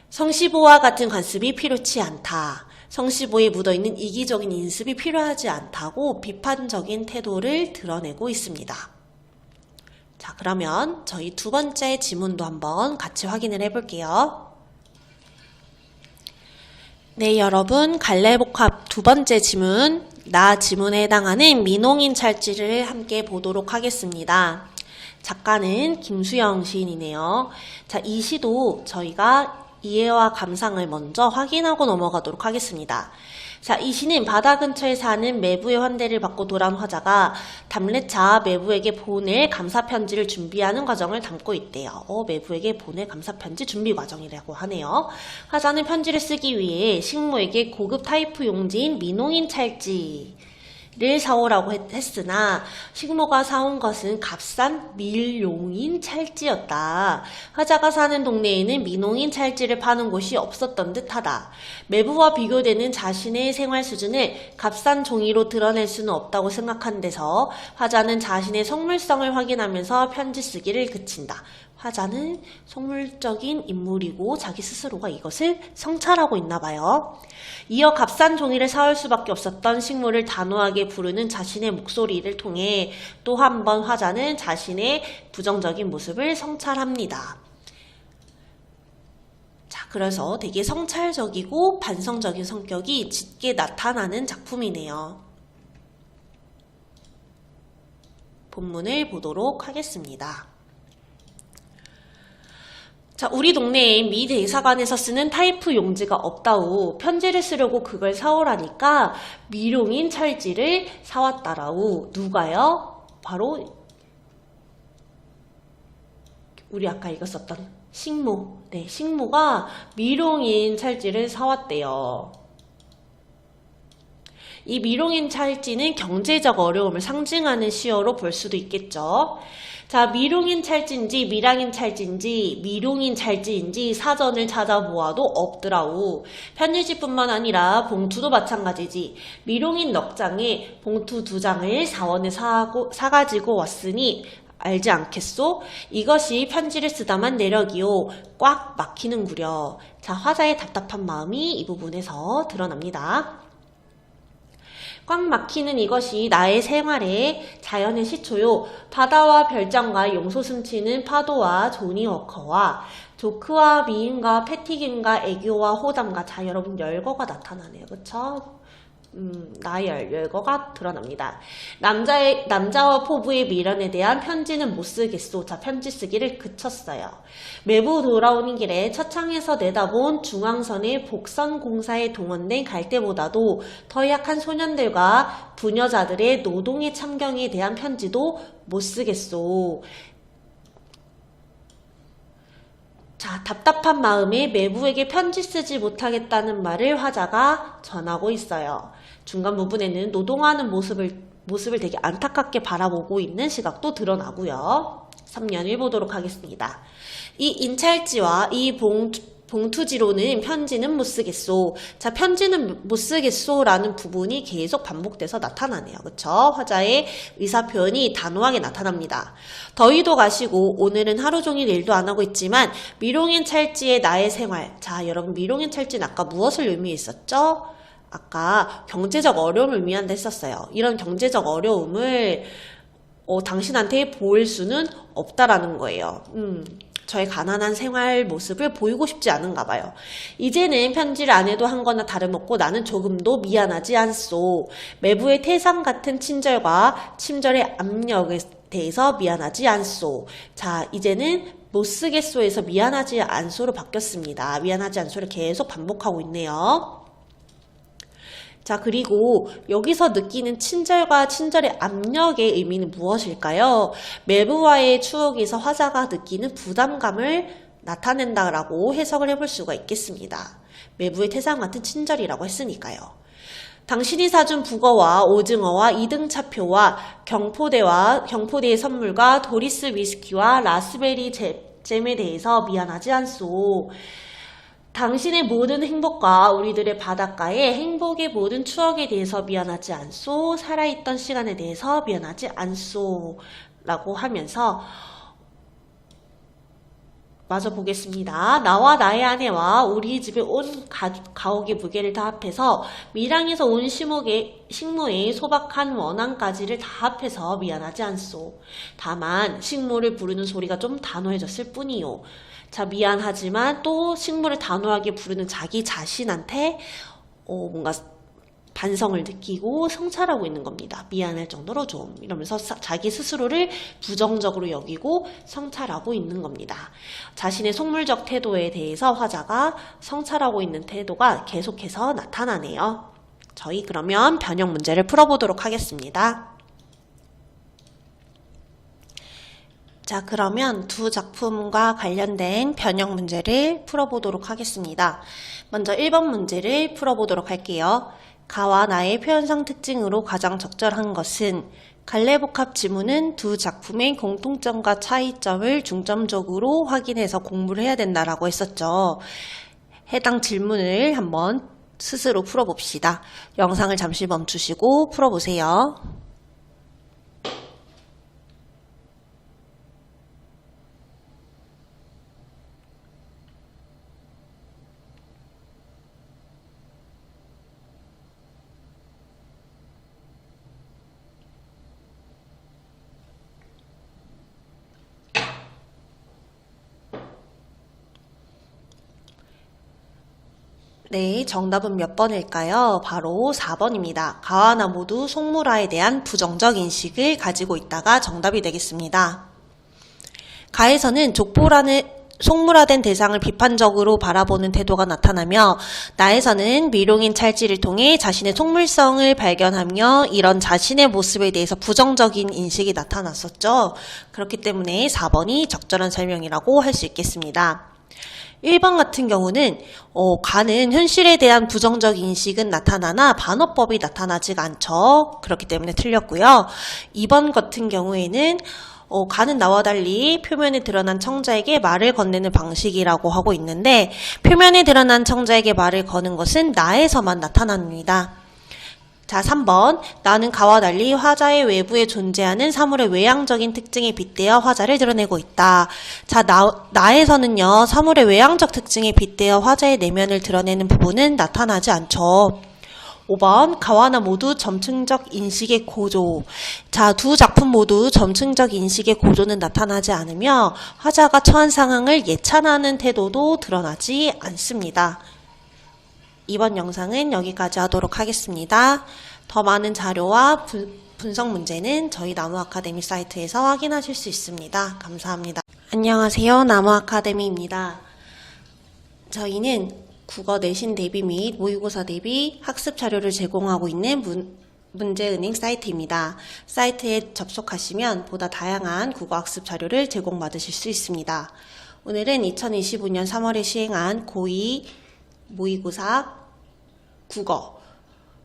성시보와 같은 관습이 필요치 않다. 성시보에 묻어있는 이기적인 인습이 필요하지 않다고 비판적인 태도를 드러내고 있습니다. 자, 그러면 저희 두 번째 지문도 한번 같이 확인을 해볼게요. 네, 여러분 갈래복합 두 번째 지문, 나 지문에 해당하는 민홍인 찰지를 함께 보도록 하겠습니다. 작가는 김수영 시인이네요. 자, 이 시도 저희가 이해와 감상을 먼저 확인하고 넘어가도록 하겠습니다. 자, 이 시는 바다 근처에 사는 매부의 환대를 받고 돌아온 화자가 담례차 매부에게 보낼 감사편지를 준비하는 과정을 담고 있대요. 매부에게 보낼 감사편지 준비 과정이라고 하네요. 화자는 편지를 쓰기 위해 식모에게 고급 타이프 용지인 민홍인 찰지를 사오라고 했으나 식모가 사온 것은 값싼 밀용인 찰지였다. 화자가 사는 동네에는 민홍인 찰지를 파는 곳이 없었던 듯하다. 매부와 비교되는 자신의 생활 수준을 값싼 종이로 드러낼 수는 없다고 생각한 데서 화자는 자신의 속물성을 확인하면서 편지 쓰기를 그친다. 화자는 속물적인 인물이고 자기 스스로가 이것을 성찰하고 있나 봐요. 이어 값싼 종이를 사올 수밖에 없었던 식모를 단호하게 부르는 자신의 목소리를 통해 또 한 번 화자는 자신의 부정적인 모습을 성찰합니다. 자, 그래서 되게 성찰적이고 반성적인 성격이 짙게 나타나는 작품이네요. 본문을 보도록 하겠습니다. 자, 우리 동네에 미 대사관에서 쓰는 타이프 용지가 없다우. 편지를 쓰려고 그걸 사오라니까 밀용인 찰지를 사왔다라우. 누가요? 바로 우리 아까 읽었었던 식모. 네, 식모가 밀용인 찰지를 사왔대요. 이 밀용인 찰지는 경제적 어려움을 상징하는 시어로 볼 수도 있겠죠. 자, 밀용인 찰지인지 밀양인 찰지인지 밀용인 찰지인지 사전을 찾아보아도 없더라우. 편지지뿐만 아니라 봉투도 마찬가지지. 밀용인 넉 장에 봉투 2장을 사원에 사가지고 왔으니 알지 않겠소? 이것이 편지를 쓰다만 내력이요. 꽉 막히는구려. 자, 화자의 답답한 마음이 이 부분에서 드러납니다. 꽉 막히는 이것이 나의 생활의 자연의 시초요. 바다와 별장과 용소 숨치는 파도와 조니워커와 조크와 미인과 패티김과 애교와 호담과 자, 여러분 열거가 나타나네요. 그쵸? 나열, 열거가 드러납니다. 남자와 포부의 미련에 대한 편지는 못 쓰겠소. 자, 편지 쓰기를 그쳤어요. 매부 돌아오는 길에 처창에서 내다본 중앙선의 복선공사에 동원된 갈대보다도 더 약한 소년들과 부녀자들의 노동의 참경에 대한 편지도 못 쓰겠소. 자, 답답한 마음에 매부에게 편지 쓰지 못하겠다는 말을 화자가 전하고 있어요. 중간 부분에는 노동하는 모습을 되게 안타깝게 바라보고 있는 시각도 드러나고요. 3년을 보도록 하겠습니다. 이 인찰지와 이 봉투지로는 편지는 못 쓰겠소. 자, 편지는 못 쓰겠소 라는 부분이 계속 반복돼서 나타나네요. 그쵸? 화자의 의사표현이 단호하게 나타납니다. 더위도 가시고 오늘은 하루 종일 일도 안 하고 있지만 미롱인 찰지의 나의 생활. 자, 여러분 미롱인 찰지는 아까 무엇을 의미했었죠? 아까 경제적 어려움을 의미한다 했었어요. 이런 경제적 어려움을 당신한테 보일 수는 없다라는 거예요. 저의 가난한 생활 모습을 보이고 싶지 않은가 봐요. 이제는 편지를 안 해도 한 거나 다름없고 나는 조금도 미안하지 않소. 매부의 태상 같은 친절과 친절의 압력에 대해서 미안하지 않소. 자, 이제는 못 쓰겠소에서 미안하지 않소로 바뀌었습니다. 미안하지 않소를 계속 반복하고 있네요. 자, 그리고 여기서 느끼는 친절과 친절의 압력의 의미는 무엇일까요? 매부와의 추억에서 화자가 느끼는 부담감을 나타낸다라고 해석을 해볼 수가 있겠습니다. 매부의 태상 같은 친절이라고 했으니까요. 당신이 사준 북어와 오징어와 2등차표와 경포대의 선물과 도리스 위스키와 라스베리 잼에 대해서 미안하지 않소. 당신의 모든 행복과 우리들의 바닷가의 행복의 모든 추억에 대해서 미안하지 않소. 살아있던 시간에 대해서 미안하지 않소. 라고 하면서 마저 보겠습니다. 나와 나의 아내와 우리 집에 온 가옥의 무게를 다 합해서 밀양에서 온 식모의 소박한 원앙까지를 다 합해서 미안하지 않소. 다만 식모를 부르는 소리가 좀 단호해졌을 뿐이요. 자, 미안하지만 또 식물을 단호하게 부르는 자기 자신한테 뭔가 반성을 느끼고 성찰하고 있는 겁니다. 미안할 정도로 좀 이러면서 자기 스스로를 부정적으로 여기고 성찰하고 있는 겁니다. 자신의 속물적 태도에 대해서 화자가 성찰하고 있는 태도가 계속해서 나타나네요. 저희 그러면 변형 문제를 풀어보도록 하겠습니다. 자, 그러면 두 작품과 관련된 변형 문제를 풀어보도록 하겠습니다. 먼저 1번 문제를 풀어보도록 할게요. 가와 나의 표현상 특징으로 가장 적절한 것은 갈래복합 지문은 두 작품의 공통점과 차이점을 중점적으로 확인해서 공부를 해야 된다라고 했었죠. 해당 질문을 한번 스스로 풀어봅시다. 영상을 잠시 멈추시고 풀어보세요. 네, 정답은 몇 번일까요? 바로 4번입니다. 가와 나 모두 속물화에 대한 부정적 인식을 가지고 있다가 정답이 되겠습니다. 가에서는 속물화된 대상을 비판적으로 바라보는 태도가 나타나며 나에서는 미롱인 찰지를 통해 자신의 속물성을 발견하며 이런 자신의 모습에 대해서 부정적인 인식이 나타났었죠. 그렇기 때문에 4번이 적절한 설명이라고 할 수 있겠습니다. 1번 같은 경우는 가는 현실에 대한 부정적 인식은 나타나나 반어법이 나타나지가 않죠. 그렇기 때문에 틀렸고요. 2번 같은 경우에는 가는 나와 달리 표면에 드러난 청자에게 말을 건네는 방식이라고 하고 있는데 표면에 드러난 청자에게 말을 거는 것은 나에서만 나타납니다. 자, 3번. 나는 가와 달리 화자의 외부에 존재하는 사물의 외향적인 특징에 빗대어 화자를 드러내고 있다. 자, 나에서는요, 사물의 외향적 특징에 빗대어 화자의 내면을 드러내는 부분은 나타나지 않죠. 5번. 가와 나 모두 점층적 인식의 고조. 자, 두 작품 모두 점층적 인식의 고조는 나타나지 않으며 화자가 처한 상황을 예찬하는 태도도 드러나지 않습니다. 이번 영상은 여기까지 하도록 하겠습니다. 더 많은 자료와 분석 문제는 저희 나무 아카데미 사이트에서 확인하실 수 있습니다. 감사합니다. 안녕하세요. 나무 아카데미입니다. 저희는 국어 내신 대비 및 모의고사 대비 학습 자료를 제공하고 있는 문제은행 사이트입니다. 사이트에 접속하시면 보다 다양한 국어 학습 자료를 제공받으실 수 있습니다. 오늘은 2025년 3월에 시행한 고2 모의고사 국어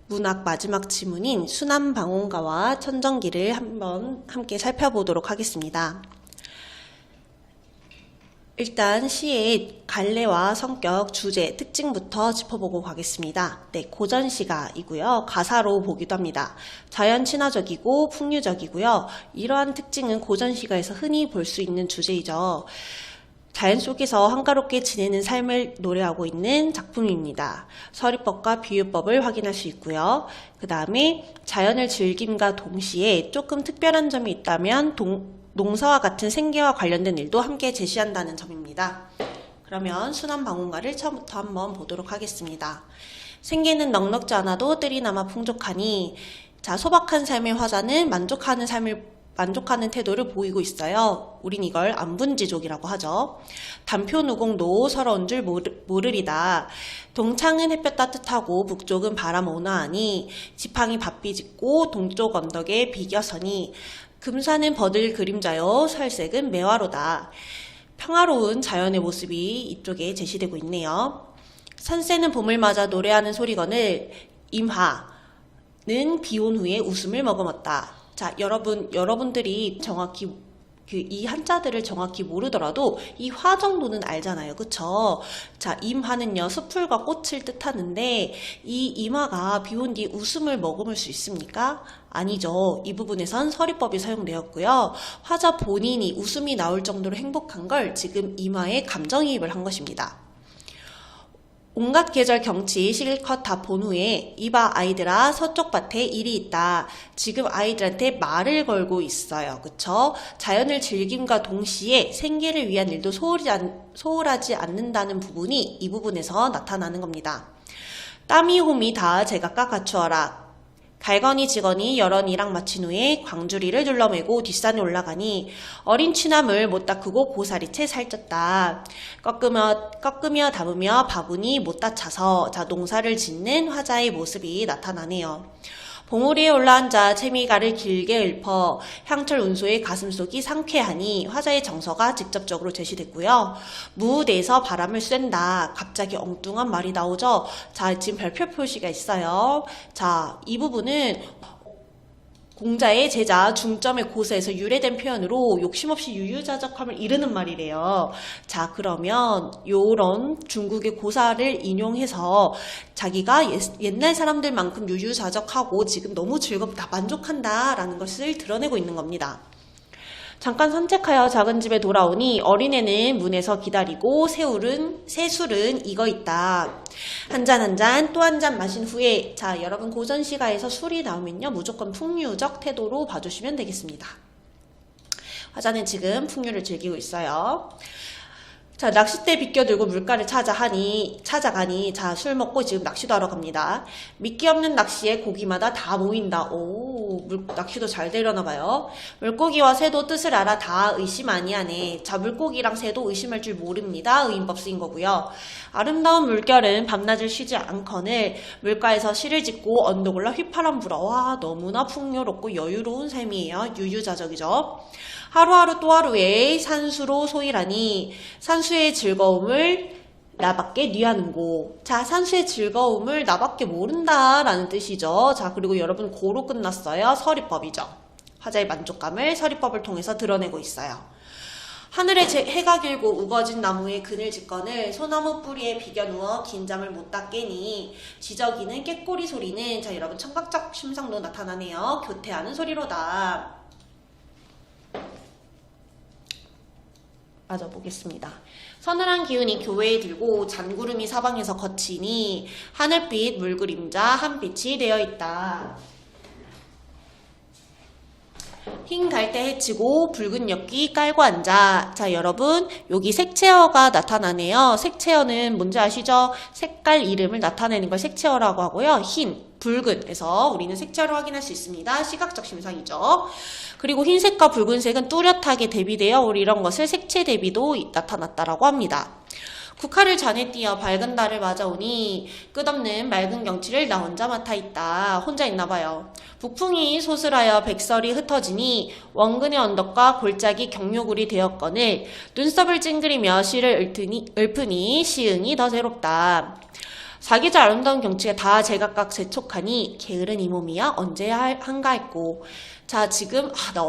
문학 마지막 지문인 순환방언가와 천정기를 한번 함께 살펴보도록 하겠습니다. 일단 시의 갈래와 성격, 주제, 특징부터 짚어보고 가겠습니다. 네, 고전시가이고요. 가사로 보기도 합니다. 자연 친화적이고 풍류적이고요. 이러한 특징은 고전시가에서 흔히 볼 수 있는 주제이죠. 자연 속에서 한가롭게 지내는 삶을 노래하고 있는 작품입니다. 서리법과 비유법을 확인할 수 있고요. 그 다음에 자연을 즐김과 동시에 조금 특별한 점이 있다면 농사와 같은 생계와 관련된 일도 함께 제시한다는 점입니다. 그러면 순환방언가를 처음부터 한번 보도록 하겠습니다. 생계는 넉넉지 않아도 뜰이나마 풍족하니, 자, 소박한 삶의 화자는 만족하는 태도를 보이고 있어요. 우린 이걸 안분지족이라고 하죠. 단표누공도 서러운 줄 모르리다. 동창은 햇볕 따뜻하고 북쪽은 바람 온화하니, 지팡이 바삐 짚고 동쪽 언덕에 비겨서니, 금산은 버들 그림자요, 설색은 매화로다. 평화로운 자연의 모습이 이쪽에 제시되고 있네요. 산새는 봄을 맞아 노래하는 소리건을 임화는 비온 후에 웃음을 머금었다. 자, 여러분들이 정확히 이 한자들을 정확히 모르더라도 이 화 정도는 알잖아요. 그쵸? 자, 임화는요, 숲풀과 꽃을 뜻하는데, 이 임화가 비온 뒤 웃음을 머금을 수 있습니까? 아니죠. 이 부분에선 서리법이 사용되었고요. 화자 본인이 웃음이 나올 정도로 행복한 걸 지금 임화에 감정이입을 한 것입니다. 온갖 계절 경치 실컷 다 본 후에 이봐 아이들아 서쪽 밭에 일이 있다. 지금 아이들한테 말을 걸고 있어요. 그쵸? 자연을 즐김과 동시에 생계를 위한 일도 소홀하지 않는다는 부분이 이 부분에서 나타나는 겁니다. 땀이 홈이 다 제각각 갖추어라. 갈거니 지거니 여런이랑 마친 후에 광주리를 둘러매고 뒷산에 올라가니 어린 취나물 못 닦고 고사리채 살쪘다. 꺾으며 담으며 바구니 못 닫혀서, 자, 농사를 짓는 화자의 모습이 나타나네요. 봉우리에 올라앉아 채미가를 길게 읊어 향철 운소의 가슴속이 상쾌하니 화자의 정서가 직접적으로 제시됐고요. 무대에서 바람을 쐰다. 갑자기 엉뚱한 말이 나오죠. 자, 지금 별표 표시가 있어요. 자, 이 부분은 공자의 제자 중점의 고사에서 유래된 표현으로 욕심없이 유유자적함을 이르는 말이래요. 자, 그러면 요런 중국의 고사를 인용해서 자기가 옛날 사람들만큼 유유자적하고 지금 너무 즐겁다, 만족한다 라는 것을 드러내고 있는 겁니다. 잠깐 산책하여 작은 집에 돌아오니 어린애는 문에서 기다리고 새술은 익어 있다. 한 잔 또 한 잔 마신 후에, 자, 여러분 고전시가에서 술이 나오면요 무조건 풍류적 태도로 봐주시면 되겠습니다. 화자는 지금 풍류를 즐기고 있어요. 자, 낚싯대 비껴들고 물가를 찾아가니, 자, 술 먹고 지금 낚시도 하러 갑니다. 미끼 없는 낚시에 고기마다 다 모인다. 오, 낚시도 잘 되려나 봐요. 물고기와 새도 뜻을 알아 다 의심 아니하네. 자, 물고기랑 새도 의심할 줄 모릅니다. 의인법 쓰인 거고요. 아름다운 물결은 밤낮을 쉬지 않거늘 물가에서 시를 짓고 언덕 올라 휘파람 불어. 와, 너무나 풍요롭고 여유로운 삶이에요. 유유자적이죠. 하루하루 또 하루에 산수로 소일하니 산수의 즐거움을 나밖에 뉘하는고. 자, 산수의 즐거움을 나밖에 모른다라는 뜻이죠. 자, 그리고 여러분 고로 끝났어요. 서리법이죠. 화자의 만족감을 서리법을 통해서 드러내고 있어요. 하늘에 해가 길고 우거진 나무에 그늘 짓거늘 소나무 뿌리에 비겨 누워 긴 잠을 못 닦겠니. 지저귀는 깨꼬리 소리는, 자, 여러분 청각적 심상도 나타나네요. 교태하는 소리로다. 맞아 보겠습니다. 서늘한 기운이 교회에 들고 잔구름이 사방에서 거치니 하늘빛 물그림자 한 빛이 되어 있다. 흰 갈대 해치고 붉은 엽기 깔고 앉아. 자, 여러분, 여기 색채어가 나타나네요. 색채어는 뭔지 아시죠? 색깔 이름을 나타내는 걸 색채어라고 하고요. 흰, 붉은 해서 우리는 색채어로 확인할 수 있습니다. 시각적 심상이죠. 그리고 흰색과 붉은색은 뚜렷하게 대비되어 우리 이런 것을 색채 대비도 나타났다라고 합니다. 국화를 잔에 띄어 밝은 달을 맞아오니 끝없는 맑은 경치를 나 혼자 맡아있다. 혼자 있나봐요. 북풍이 소슬하여 백설이 흩어지니 원근의 언덕과 골짜기 경료굴이 되었거늘 눈썹을 찡그리며 시를 읊으니 시흥이 더 새롭다. 사계절 아름다운 경치가 다 제각각 재촉하니 게으른 이 몸이야 언제 한가했고. 자, 지금 나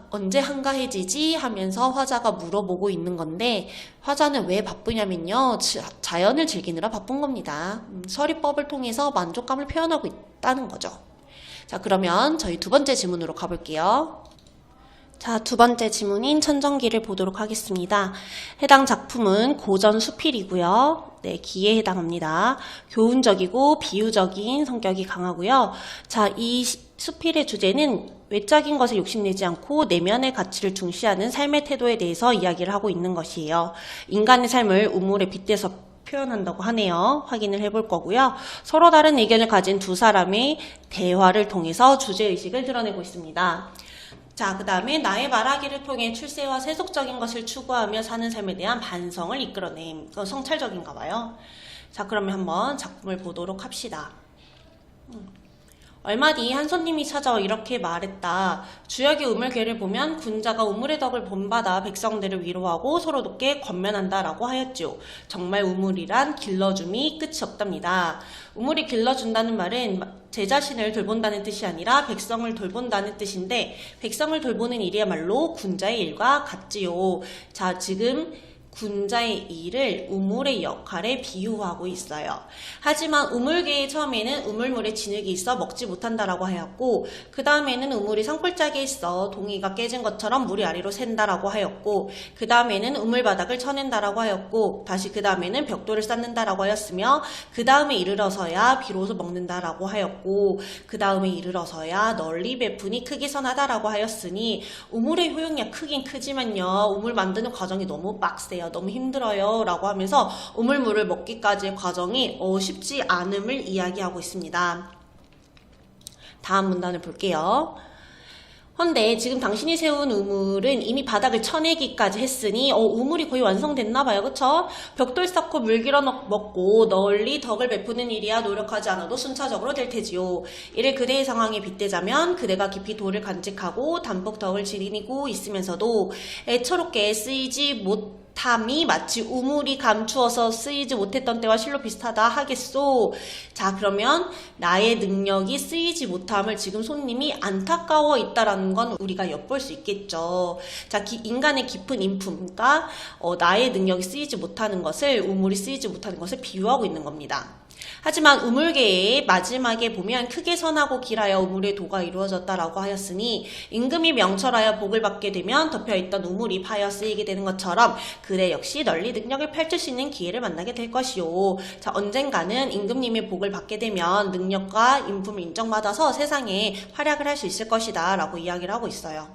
언제 한가해지지 하면서 화자가 물어보고 있는 건데, 화자는 왜 바쁘냐면요, 자연을 즐기느라 바쁜 겁니다. 서리법을 통해서 만족감을 표현하고 있다는 거죠. 자, 그러면 저희 두 번째 지문으로 가볼게요. 자, 두 번째 지문인 천정기를 보도록 하겠습니다. 해당 작품은 고전 수필이고요. 네, 기에 해당합니다. 교훈적이고 비유적인 성격이 강하고요. 자, 이 수필의 주제는 외적인 것에 욕심내지 않고 내면의 가치를 중시하는 삶의 태도에 대해서 이야기를 하고 있는 것이에요. 인간의 삶을 우물에 빗대서 표현한다고 하네요. 확인을 해볼 거고요. 서로 다른 의견을 가진 두 사람의 대화를 통해서 주제의식을 드러내고 있습니다. 자, 그 다음에 나의 말하기를 통해 출세와 세속적인 것을 추구하며 사는 삶에 대한 반성을 이끌어냄. 이건 성찰적인가 봐요. 자, 그러면 한번 작품을 보도록 합시다. 얼마 뒤 한 손님이 찾아와 이렇게 말했다. 주역의 우물개를 보면 군자가 우물의 덕을 본받아 백성들을 위로하고 서로 돕게 권면한다라고 하였죠. 정말 우물이란 길러줌이 끝이 없답니다. 우물이 길러준다는 말은 제 자신을 돌본다는 뜻이 아니라 백성을 돌본다는 뜻인데, 백성을 돌보는 일이야말로 군자의 일과 같지요. 자, 지금 군자의 일을 우물의 역할에 비유하고 있어요. 하지만 우물개의 처음에는 우물물에 진흙이 있어 먹지 못한다라고 하였고, 그 다음에는 우물이 산골짜기에 있어 동이가 깨진 것처럼 물이 아래로 샌다라고 하였고, 그 다음에는 우물바닥을 쳐낸다라고 하였고, 다시 그 다음에는 벽돌을 쌓는다라고 하였으며, 그 다음에 이르러서야 비로소 먹는다라고 하였고, 그 다음에 이르러서야 널리 베푸니 크기 선하다라고 하였으니, 우물의 효용이 크긴 크지만요, 우물 만드는 과정이 너무 빡세요. 너무 힘들어요 라고 하면서 우물물을 먹기까지의 과정이 쉽지 않음을 이야기하고 있습니다. 다음 문단을 볼게요. 헌데 지금 당신이 세운 우물은 이미 바닥을 쳐내기까지 했으니 우물이 거의 완성됐나봐요. 그쵸? 벽돌 쌓고 물 길어 먹고 널리 덕을 베푸는 일이야 노력하지 않아도 순차적으로 될 테지요. 이를 그대의 상황에 빗대자면 그대가 깊이 돌을 간직하고 담뿍 덕을 지니고 있으면서도 애처롭게 쓰이지 못함이 마치 우물이 감추어서 쓰이지 못했던 때와 실로 비슷하다 하겠소. 자, 그러면 나의 능력이 쓰이지 못함을 지금 손님이 안타까워 있다라는 건 우리가 엿볼 수 있겠죠. 자, 인간의 깊은 인품, 그러니까 나의 능력이 쓰이지 못하는 것을, 우물이 쓰이지 못하는 것을 비유하고 있는 겁니다. 하지만 우물개의 마지막에 보면 크게 선하고 길하여 우물의 도가 이루어졌다라고 하였으니, 임금이 명철하여 복을 받게 되면 덮여있던 우물이 파여 쓰이게 되는 것처럼 그대 역시 널리 능력을 펼칠 수 있는 기회를 만나게 될 것이요. 자, 언젠가는 임금님의 복을 받게 되면 능력과 인품을 인정받아서 세상에 활약을 할 수 있을 것이다 라고 이야기를 하고 있어요.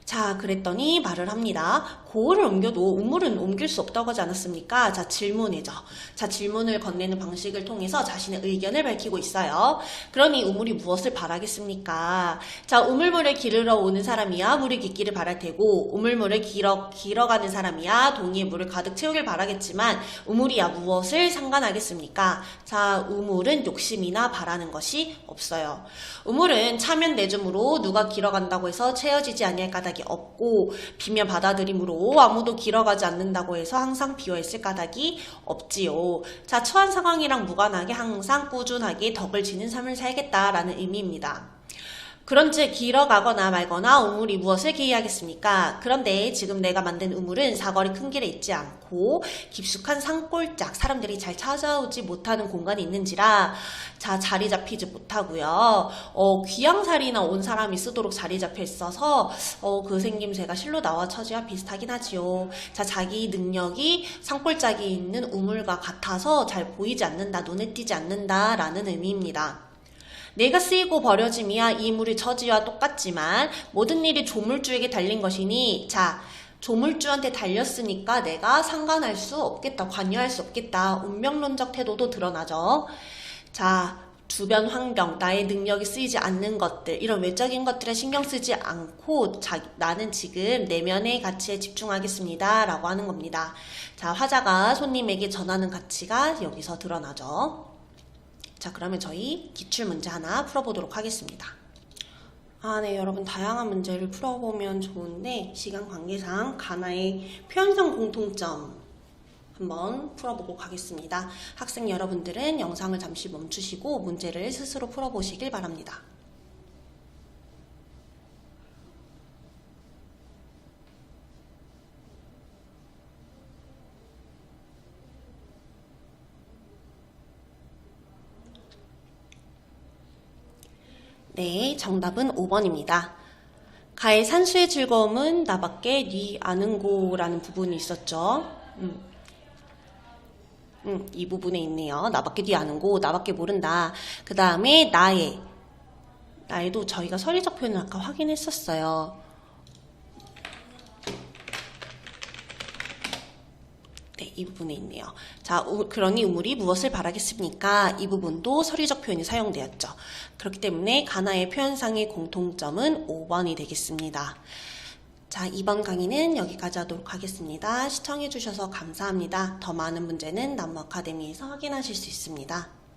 자, 그랬더니 말을 합니다. 고을을 옮겨도 우물은 옮길 수 없다고 하지 않았습니까? 자, 질문이죠. 자, 질문을 건네는 방식을 통해서 자신의 의견을 밝히고 있어요. 그러니 우물이 무엇을 바라겠습니까? 자, 우물물을 기르러 오는 사람이야 물이 깊기를 바랄 테고, 우물물을 길어가는 사람이야 동이의 물을 가득 채우길 바라겠지만, 우물이야 무엇을 상관하겠습니까? 자, 우물은 욕심이나 바라는 것이 없어요. 우물은 차면 내줌으로 누가 길어간다고 해서 채워지지 아니할 까닭이 없고, 비면 받아들임으로 아무도 길어가지 않는다고 해서 항상 비어있을 까닭이 없지요. 자, 처한 상황이랑 무관하게 항상 꾸준하게 덕을 지는 삶을 살겠다라는 의미입니다. 그런즉 길어가거나 말거나 우물이 무엇을 기이하겠습니까? 그런데 지금 내가 만든 우물은 사거리 큰 길에 있지 않고 깊숙한 산골짝, 사람들이 잘 찾아오지 못하는 공간이 있는지라 자, 자리 잡히지 못하고요. 귀양살이나 온 사람이 쓰도록 자리 잡혀 있어서 그 생김새가 실로 나와 처지와 비슷하긴 하지요. 자, 자기 능력이 산골짝이 있는 우물과 같아서 잘 보이지 않는다, 눈에 띄지 않는다라는 의미입니다. 내가 쓰이고 버려짐이야 이 물이 저지와 똑같지만 모든 일이 조물주에게 달린 것이니 자 조물주한테 달렸으니까 내가 상관할 수 없겠다. 관여할 수 없겠다. 운명론적 태도도 드러나죠. 자 주변 환경, 나의 능력이 쓰이지 않는 것들 이런 외적인 것들에 신경 쓰지 않고 나는 지금 내면의 가치에 집중하겠습니다 라고 하는 겁니다. 자 화자가 손님에게 전하는 가치가 여기서 드러나죠. 자 그러면 저희 기출문제 하나 풀어보도록 하겠습니다. 네 여러분 다양한 문제를 풀어보면 좋은데 시간 관계상 가나의 표현성 공통점 한번 풀어보고 가겠습니다. 학생 여러분들은 영상을 잠시 멈추시고 문제를 스스로 풀어보시길 바랍니다. 네, 정답은 5번입니다. 가의 산수의 즐거움은 나밖에 네 아는고라는 부분이 있었죠. 이 부분에 있네요. 나밖에 네 아는고, 나밖에 모른다. 그 다음에 나에도 저희가 서리적 표현을 아까 확인했었어요. 네, 이 부분에 있네요. 자, 그러니 우물이 무엇을 바라겠습니까? 이 부분도 서리적 표현이 사용되었죠. 그렇기 때문에 가나의 표현상의 공통점은 5번이 되겠습니다. 자, 이번 강의는 여기까지 하도록 하겠습니다. 시청해주셔서 감사합니다. 더 많은 문제는 나무 아카데미에서 확인하실 수 있습니다.